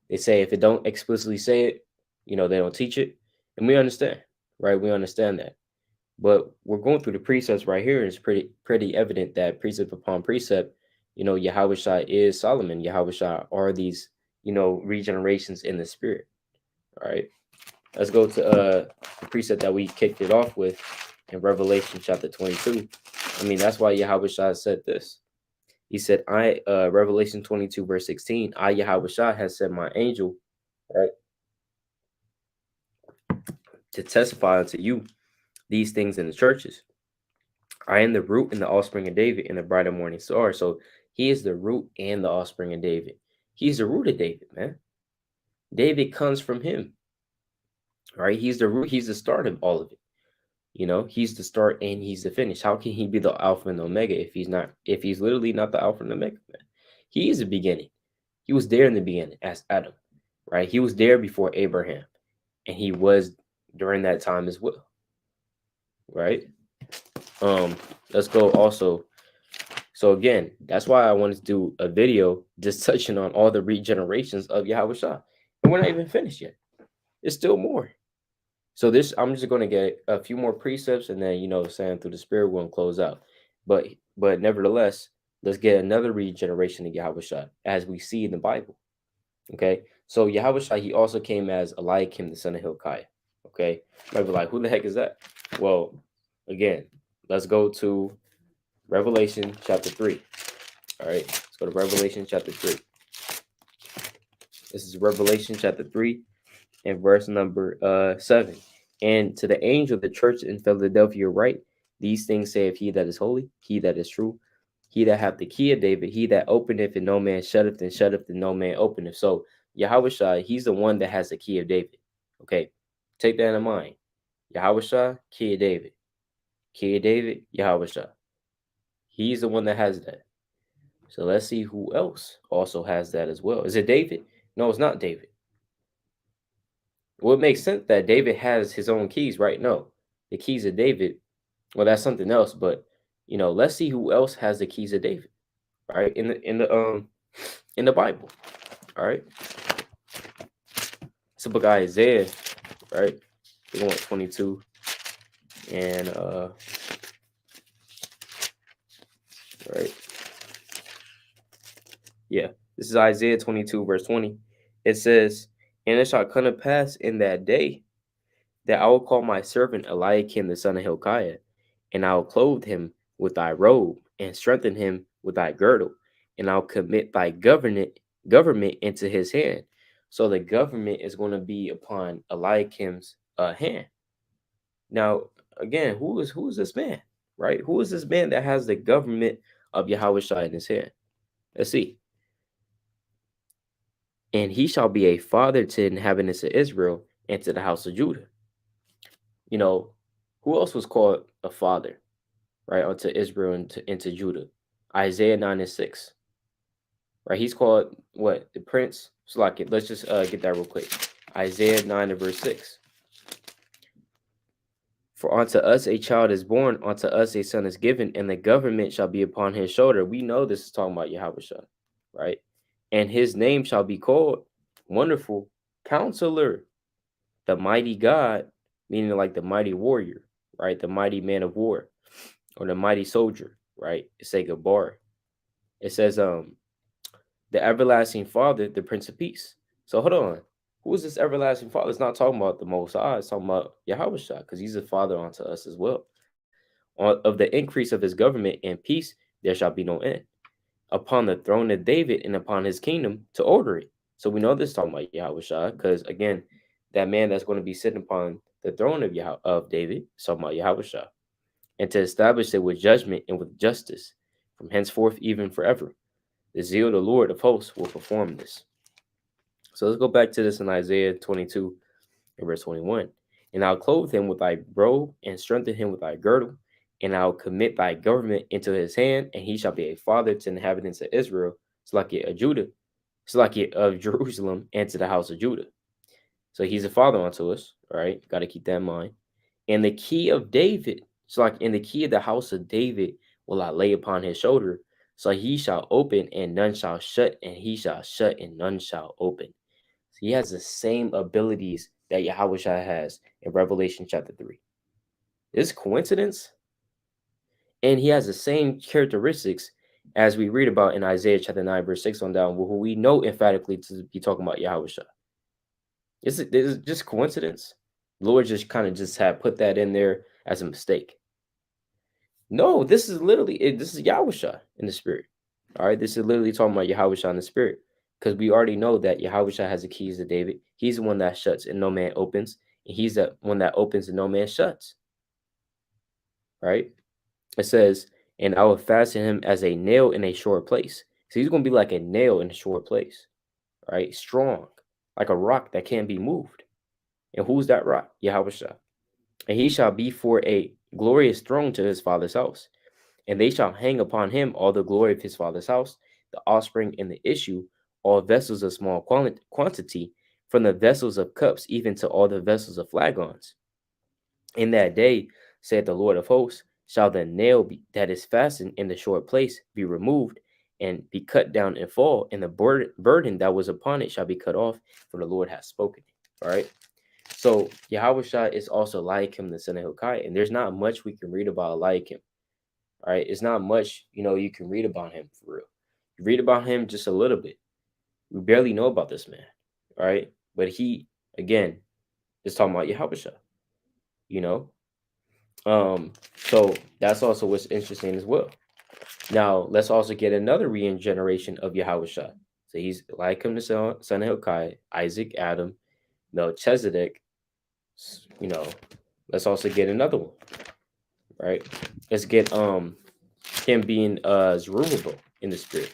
they say if it don't explicitly say it, they don't teach it, and we understand, right? We understand that. But we're going through the precepts right here, and it's pretty evident that precept upon precept, Yahweh Shai is Solomon. Yahweh Shai are these, regenerations in the spirit. All right. Let's go to the precept that we kicked it off with in Revelation chapter 22. I mean, that's why Yahweh Shai said this. He said, Revelation 22, verse 16, I, Yahweh Shai, has sent my angel, right, to testify unto you these things in the churches. I am the root and the offspring of David and the bright and morning star. So he is the root and the offspring of David. He's the root of David, man. David comes from him, right? He's the root. He's the start of all of it. He's the start and he's the finish. How can he be the Alpha and Omega if he's not? If he's literally not the Alpha and Omega, man? He is the beginning. He was there in the beginning as Adam, right? He was there before Abraham, and he was during that time as well, right? Let's go also. So again, that's why I wanted to do a video just touching on all the regenerations of Yahweh Shah. And we're not even finished yet. There's still more. So I'm just going to get a few more precepts, and then, saying through the spirit, we'll close out. But nevertheless, let's get another regeneration of Yahweh Shah as we see in the Bible. Okay. So Yahweh Shah, he also came as Eliakim, the son of Hilkiah. Okay. You might be like, who the heck is that? Well, again, let's go to Revelation chapter 3. All right, let's go to Revelation chapter 3. This is Revelation chapter 3 and verse number 7. And to the angel of the church in Philadelphia write, these things saith he that is holy, he that is true, he that hath the key of David, he that openeth and no man shutteth, and shutteth and no man openeth. So Yahweh Shai, he's the one that has the key of David. Okay, take that in mind. Yahweh Shai, key of David. Key of David, Yahweh Shai. He's the one that has that. So let's see who else also has that as well. Is it David? No, it's not David. Well, it makes sense that David has his own keys, right? No, the keys of David. Well, that's something else. But let's see who else has the keys of David, right? In the Bible, all right. It's the book of Isaiah, right? We're going 22 and right. Yeah, this is Isaiah 22 verse 20. It says, "And it shall come to pass in that day that I will call my servant Eliakim the son of Hilkiah, and I will clothe him with thy robe, and strengthen him with thy girdle, and I'll commit thy government into his hand." So the government is going to be upon Eliakim's hand. Now, again, who is this man, right? Who is this man that has the government of Yahawashi in his hand? Let's see. "And he shall be a father to the inhabitants of Israel and to the house of Judah." You know, who else was called a father, right, unto Israel and to Judah? Isaiah 9 and 6, right? He's called what? The prince? So like it. Let's just get that real quick. Isaiah 9 and verse 6. "For unto us a child is born, unto us a son is given, and the government shall be upon his shoulder." We know this is talking about Yahawashi, right? "And his name shall be called Wonderful Counselor, the Mighty God," meaning like the mighty warrior, right? The mighty man of war, or the mighty soldier, right? It's a Gabar. It says, "The everlasting Father, the Prince of Peace." So hold on. Who is this everlasting Father? It's not talking about the Most High. It's talking about Yahawashi, because he's a father unto us as well. Of the increase of his government and peace, there shall be no end, upon the throne of David and upon his kingdom to order it. So we know this is talking about Yahawashi, because again, that man that's going to be sitting upon the throne of David is talking about Yahawashi, and to establish it with judgment and with justice from henceforth even forever. The zeal of the Lord of hosts will perform this. So let's go back to this in Isaiah 22 and verse 21. "And I'll clothe him with thy robe and strengthen him with thy girdle, and I'll commit thy government into his hand, and he shall be a father to the inhabitants of Israel, Slakia of Judah, Slakia of Jerusalem, and to the house of Judah." So he's a father unto us, right? Got to keep that in mind. "And the key of David," so like in the key of the house of David will I lay upon his shoulder. So he shall open and none shall shut, and he shall shut and none shall open. So he has the same abilities that Yahawashi has in Revelation chapter 3. Is coincidence? And he has the same characteristics as we read about in Isaiah chapter 9, verse 6 on down, who we know emphatically to be talking about Yahawashi. Is it just coincidence? The Lord just kind of just had put that in there as a mistake. No, this is literally this is Yahawashi in the spirit. All right, this is literally talking about Yahawashi in the spirit, because we already know that Yahawashi has the keys to David. He's the one that shuts and no man opens, and he's the one that opens and no man shuts. Right? It says, "And I will fasten him as a nail in a short place." So he's going to be like a nail in a short place, right? Strong, like a rock that can't be moved. And who's that rock? Yahawashi. "And he shall be for a glorious throne to his father's house. And they shall hang upon him all the glory of his father's house, the offspring and the issue, all vessels of small quantity, from the vessels of cups even to all the vessels of flagons. In that day, saith the Lord of hosts, shall the nail that is fastened in the short place be removed, and be cut down and fall, and the burden that was upon it shall be cut off, for the Lord has spoken." All right. So Yahawashi is also like him, the son of Hilkiah, and there's not much we can read about like him. All right, it's not much, you can read about him for real. You read about him just a little bit. We barely know about this man, all right? But he, again, is talking about Yahawashi, you know? So that's also what's interesting as well. Now, let's also get another regeneration of Yahawashi. So he's like him, the son of Hilkiah, Isaac, Adam, Melchizedek, you know. Let's also get another one, right? Let's get him being Zerubbabel in the spirit.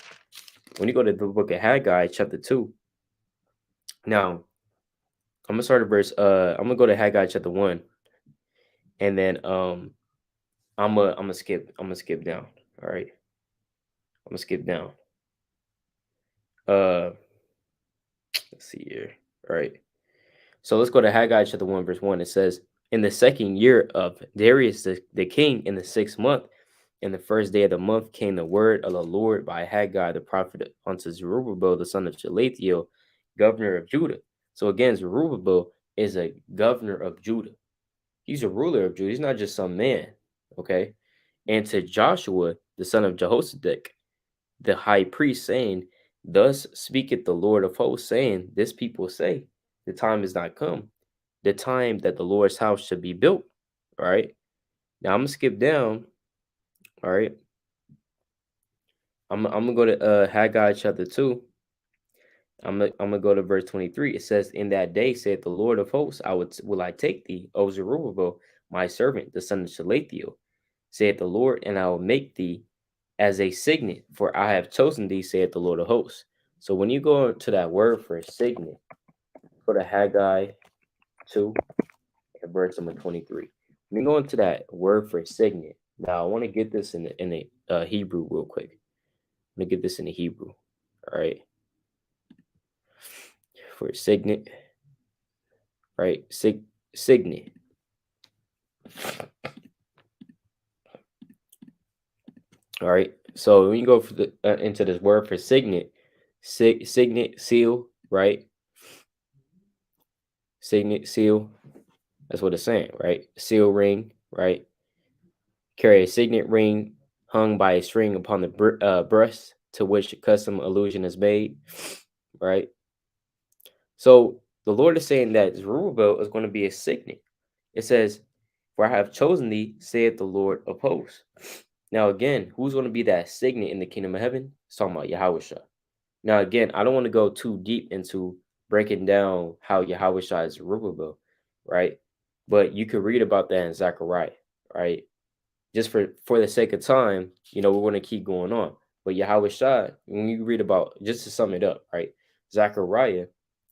When you go to the book of Haggai, chapter 2, now I'm gonna start at verse. I'm gonna go to Haggai chapter 1, and then I'm gonna skip down. All right, I'm gonna skip down. let's see here. All right. So let's go to Haggai chapter 1, verse 1. It says, in the second year of Darius the king, in the 6th month, in the first day of the month, came the word of the Lord by Haggai the prophet unto Zerubbabel, the son of Shealtiel, governor of Judah. So again, Zerubbabel is a governor of Judah. He's a ruler of Judah. He's not just some man. Okay. And to Joshua, the son of Jehozadak, the high priest, saying, thus speaketh the Lord of hosts, saying, this people say, the time is not come, the time that the Lord's house should be built. All right. Now I'm gonna skip down. All right. I'm gonna go to Haggai chapter 2. I'm gonna go to verse 23. It says, in that day, saith the Lord of hosts, will I take thee, O Zerubbabel, my servant, the son of Shealtiel, saith the Lord, and I will make thee as a signet, for I have chosen thee, saith the Lord of hosts. So when you go to that word for signet, go to Haggai 2 and verse number 23. When you go into that word for signet, now I want to get this in the Hebrew real quick. I'm gonna get this in the Hebrew. All right. For signet, right? Signet. All right. So when you go for the into this word for signet, signet, seal, right? Signet, seal. That's what it's saying, right? Seal ring, right? Carry a signet ring hung by a string upon the breast, to which a custom allusion is made, right? So the Lord is saying that Zerubbabel is going to be a signet. It says, for I have chosen thee, saith the Lord of hosts. Now again, who's going to be that signet in the kingdom of heaven? It's talking about Yahawashi. Now again, I don't want to go too deep into breaking down how Yahawashi is Zerubbabel, right? But you could read about that in Zechariah, right? Just for the sake of time, we're going to keep going on. But Yahawashi, when you read about, just to sum it up, right? Zechariah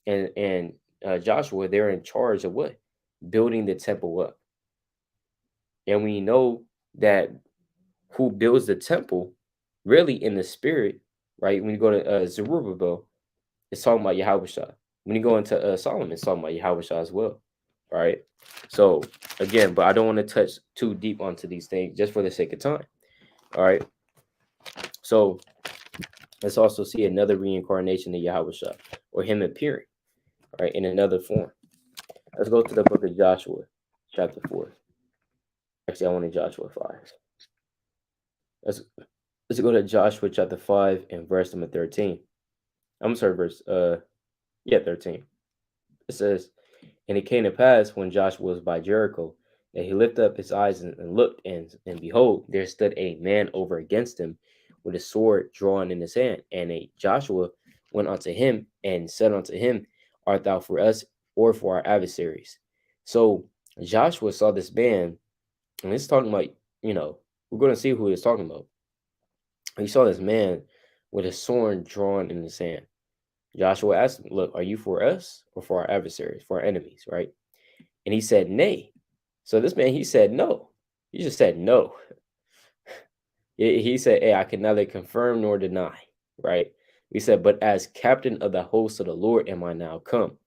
and Joshua, they're in charge of what? Building the temple up. And we know that who builds the temple, really in the spirit, right? When you go to Zerubbabel, it's talking about Yahawashi. When you go into Solomon, it's talking about Yahawashi as well, right? So again, but I don't want to touch too deep onto these things just for the sake of time. All right. So let's also see another reincarnation of Yahawashi, or him appearing, right, in another form. Let's go to the book of Joshua, chapter 4. Actually, I wanted Joshua 5. Let's go to Joshua chapter 5 and verse number 13. I'm sorry, verse 13. It says, and it came to pass when Joshua was by Jericho, that he lifted up his eyes and looked, and behold, there stood a man over against him with a sword drawn in his hand. And Joshua went unto him and said unto him, art thou for us or for our adversaries? So Joshua saw this man, and it's talking about, we're going to see who it's talking about. He saw this man with a sword drawn in his hand. Joshua asked him, look, are you for us or for our adversaries, for our enemies, right? And he said, nay. So this man, he said, no. He just said, no. He said, hey, I can neither confirm nor deny, right? He said, but as captain of the host of the Lord am I now come.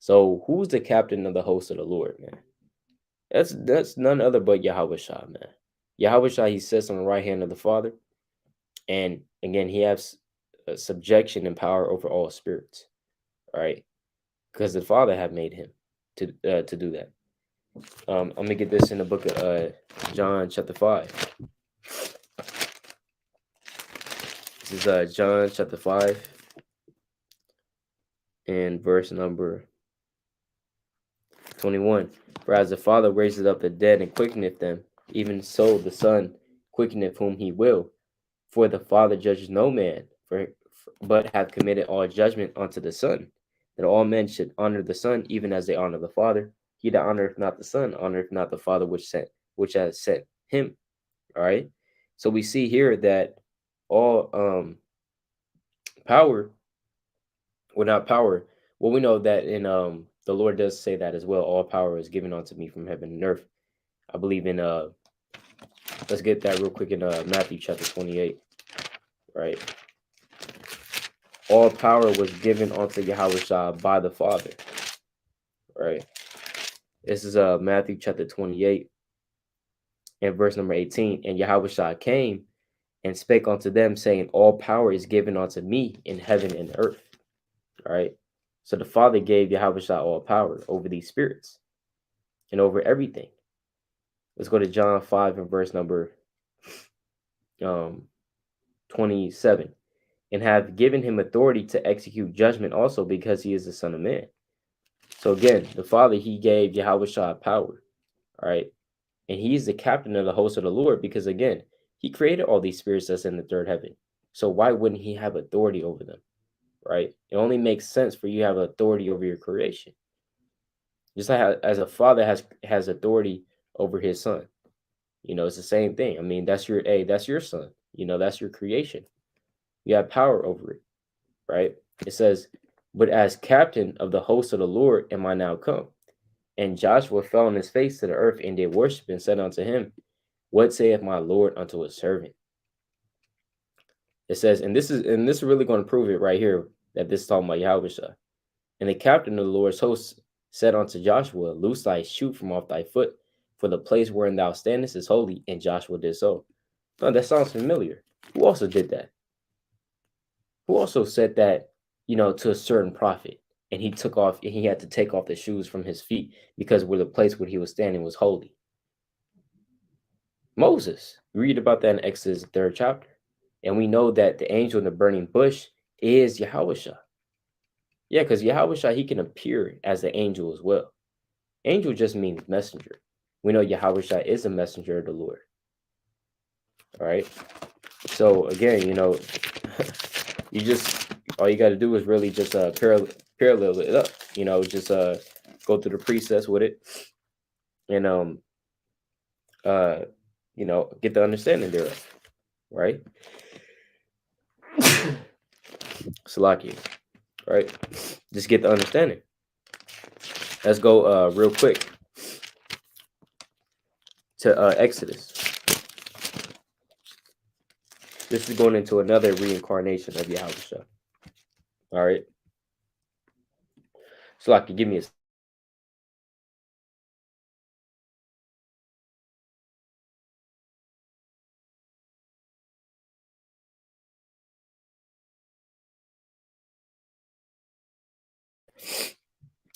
So who's the captain of the host of the Lord, man? That's none other but Yahawashi, man. Yahawashi, he sits on the right hand of the Father. And again, he has subjection and power over all spirits, right? Because the Father have made him to do that. I'm gonna get this in the book of John chapter 5. This is John chapter 5 and verse number 21. For as the Father raises up the dead and quickeneth them, even so the Son quickeneth whom he will. For the Father judges no man, but hath committed all judgment unto the Son, that all men should honor the Son, even as they honor the Father. He that honoreth not the Son honoreth not the Father which has sent him. All right. So we see here that all power, well, not power. Well, we know that in the Lord does say that as well. All power is given unto me from heaven and earth. I believe in let's get that real quick in Matthew chapter 28. Right. all power was given unto Yahawashi by the Father. Right. This is Matthew chapter 28 and verse number 18. And Yahawashi came and spake unto them, saying, all power is given unto me in heaven and earth. All right. So the Father gave Yahawashi all power over these spirits and over everything. Let's go to John 5 and verse number 27. And have given him authority to execute judgment also, because he is the Son of Man. So again, the Father, he gave Yahawashi power. All right. And he's the captain of the host of the Lord, because again, he created all these spirits that's in the third heaven. So why wouldn't he have authority over them? Right? It only makes sense for you to have authority over your creation. Just like how, as a father has authority over his son. You know, it's the same thing. I mean, that's your son. You know, that's your creation. You have power over it, right? It says, but as captain of the host of the Lord am I now come. And Joshua fell on his face to the earth and did worship and said unto him, what saith my Lord unto his servant? It says, and this is really going to prove it right here, that this is talking about Yahawashi. And the captain of the Lord's host said unto Joshua, loose thy shoe from off thy foot, for the place wherein thou standest is holy. And Joshua did so. Oh, that sounds familiar. Who also did that? Who also said that, you know, to a certain prophet, and he had to take off the shoes from his feet because where the place where he was standing was holy? Moses. We read about that in Exodus 3rd chapter. And we know that the angel in the burning bush is Yahawashi. Yeah, because Yahawashi, he can appear as the angel as well. Angel just means messenger. We know Yahawashi is a messenger of the Lord. All right. So again, you know, all you got to do is really just parallel it up. You know, just go through the precepts with it, and you know, get the understanding thereof. Right. Salaki. Right. Just get the understanding. Let's go real quick to Exodus. This is going into another reincarnation of Yahawashi. All right. Salaki, give me a.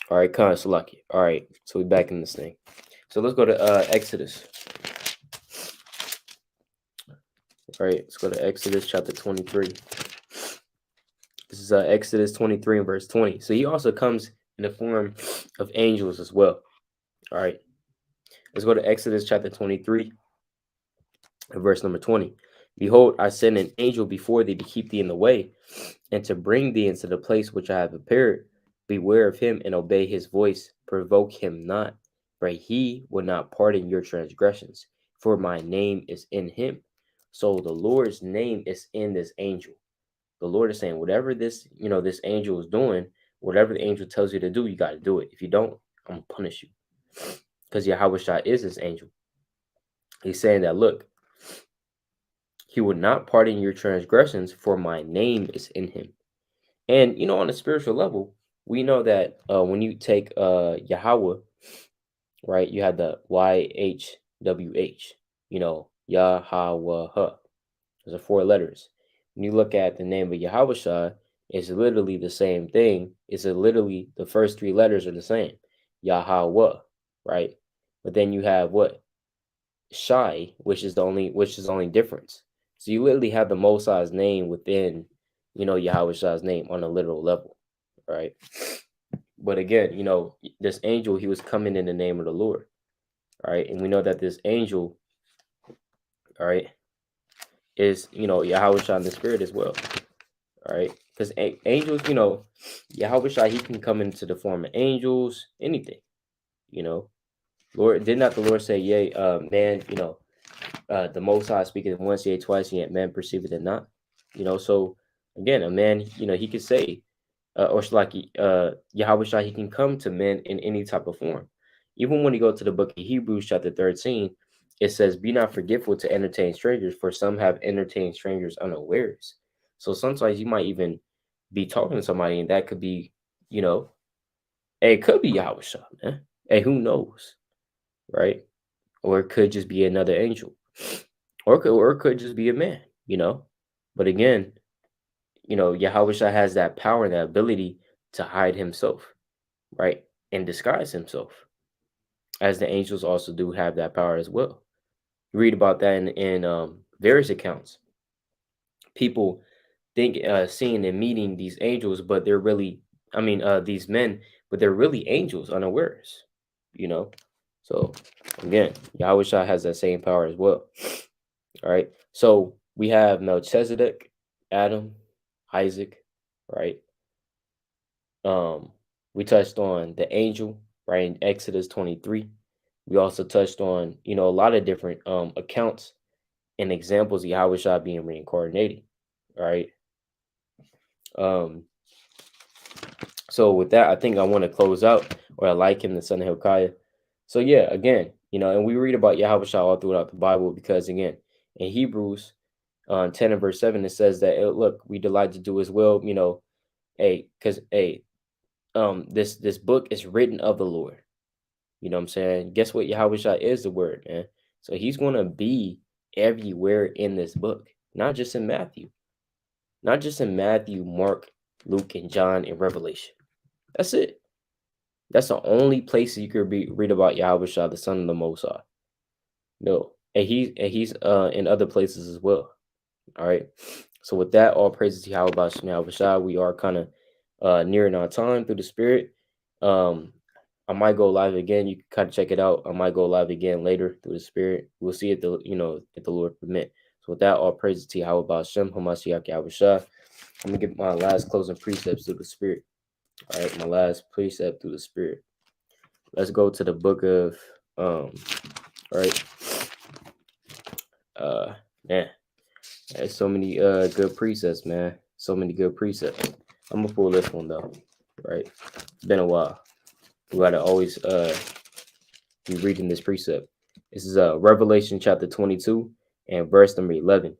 All right, kind of Salaki. All right, so we're back in this thing. So let's go to Exodus. All right, let's go to Exodus chapter 23. This is Exodus 23 and verse 20. So he also comes in the form of angels as well. All right, let's go to Exodus chapter 23 and verse number 20. Behold, I send an angel before thee to keep thee in the way and to bring thee into the place which I have prepared. Beware of him and obey his voice. Provoke him not, for he will not pardon your transgressions, for my name is in him. So the Lord's name is in this angel. The Lord is saying, whatever this, you know, this angel is doing, whatever the angel tells you to do, you got to do it. If you don't, I'm going to punish you. Because Yahawashi is this angel. He's saying that, look, he will not pardon your transgressions, for my name is in him. And, you know, on a spiritual level, we know that when you take Yahweh, right, you have the YHWH, you know, Yahweh. Those are 4 letters. When you look at the name of Yahawashi, it's literally the same thing. It's literally the first 3 letters are the same. Yahweh, right? But then you have what? Shai, which is the only difference. So you literally have the Most High's name within, you know, Yahawashi's name on a literal level, right? But again, you know, this angel, he was coming in the name of the Lord, right? And we know that this angel, all right, is, you know, Yahawashi in the spirit as well, all right? Because angels, you know, Yahawashi, he can come into the form of angels, anything, you know. Lord, did not the Lord say, yea, man, you know, the Most High speaketh once, yea, twice, yet man perceiveth it not. You know, so again, a man, you know, he could say, or like Yahawashi, he can come to men in any type of form. Even when you go to the book of Hebrews, chapter 13, it says, be not forgetful to entertain strangers, for some have entertained strangers unawares. So sometimes you might even be talking to somebody, and that could be, hey, it could be Yahawashi, man. Hey, who knows, right? Or it could just be another angel, or it could just be a man, But again, Yahawashi has that power and that ability to hide himself, right, and disguise himself, as the angels also do have that power as well. You read about that in various accounts. People think seeing and meeting these angels, but they're really, these men, but they're really angels unawares, you know. So again, Yahushua has that same power as well. All right. So we have Melchizedek, Adam, Isaac, right? We touched on the angel, right, in Exodus 23. We also touched on, a lot of different accounts and examples of Yahushua being reincarnated, right? So with that, I think I want to close out, or I like him, the son of Hilkiah. So yeah, again, and we read about Yahushua all throughout the Bible, because again, in Hebrews 10 and verse 7, it says that, look, we delight to do as well, because this book is written of the Lord. You know what I'm saying? Guess what? Yahushua is the word, man. So he's going to be everywhere in this book, not just in Matthew. Not just in Matthew, Mark, Luke, and John, and Revelation. That's it. That's the only places you could read about Yahawashi, the Son of the Most High. No, and he's in other places as well. All right. So with that, all praises to Yahawashi. We are kind of nearing our time through the Spirit. I might go live again. You can kind of check it out. I might go live again later through the Spirit. We'll see if the Lord permit. So with that, all praises to Yahawashi, Hamashiach Yahawashi. I'm gonna get my last closing precepts through the Spirit. All right, my last precept through the Spirit. Let's go to the book of all right. Man, there's so many good precepts, man. So many good precepts. I'm gonna pull this one though. Right, it's been a while. We gotta always be reading this precept. This is Revelation chapter 22 and verse number 11.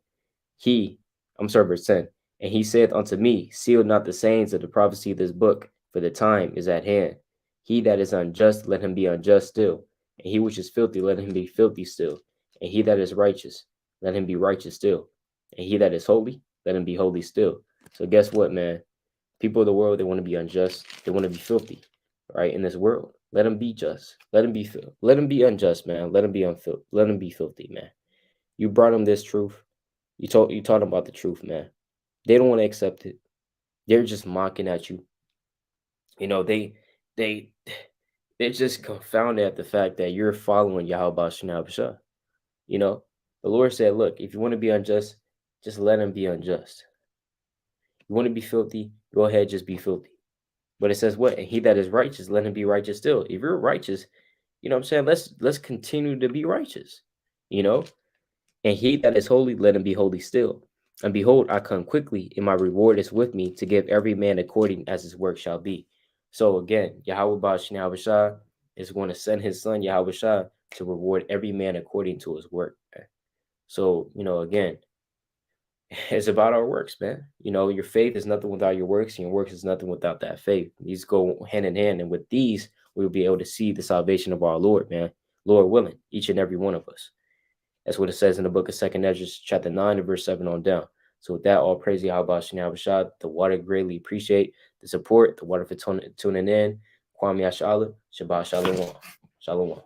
Verse 10. And he said unto me, seal not the sayings of the prophecy of this book, for the time is at hand. He that is unjust, let him be unjust still. And he which is filthy, let him be filthy still. And he that is righteous, let him be righteous still. And he that is holy, let him be holy still. So guess what, man? People of the world, they want to be unjust. They want to be filthy, right? In this world, let them be just. Let them be Let them be unjust, man. Let them be Let them be filthy, man. You brought them this truth. You taught them about the truth, man. They don't want to accept it. They're just mocking at you. They're just confounded at the fact that you're following Yahawashi. The Lord said, look, if you want to be unjust, just let him be unjust. You want to be filthy, go ahead, just be filthy. But it says what? And he that is righteous, let him be righteous still. If you're righteous, you know what I'm saying? Let's continue to be righteous, And he that is holy, let him be holy still. And behold, I come quickly, and my reward is with me to give every man according as his work shall be. So again, Yahawashi is going to send his son Yahawashi to reward every man according to his work. So, again, it's about our works, man. Your faith is nothing without your works, and your works is nothing without that faith. These go hand in hand, and with these, we'll be able to see the salvation of our Lord, man. Lord willing, each and every one of us. That's what it says in the book of 2 Ezra, chapter 9 and verse 7 on down. So with that, all praise Yahawashi. The water greatly appreciate the support. The water for tuning in. Kwame Ashala. Shabbat Shalom. Shalom.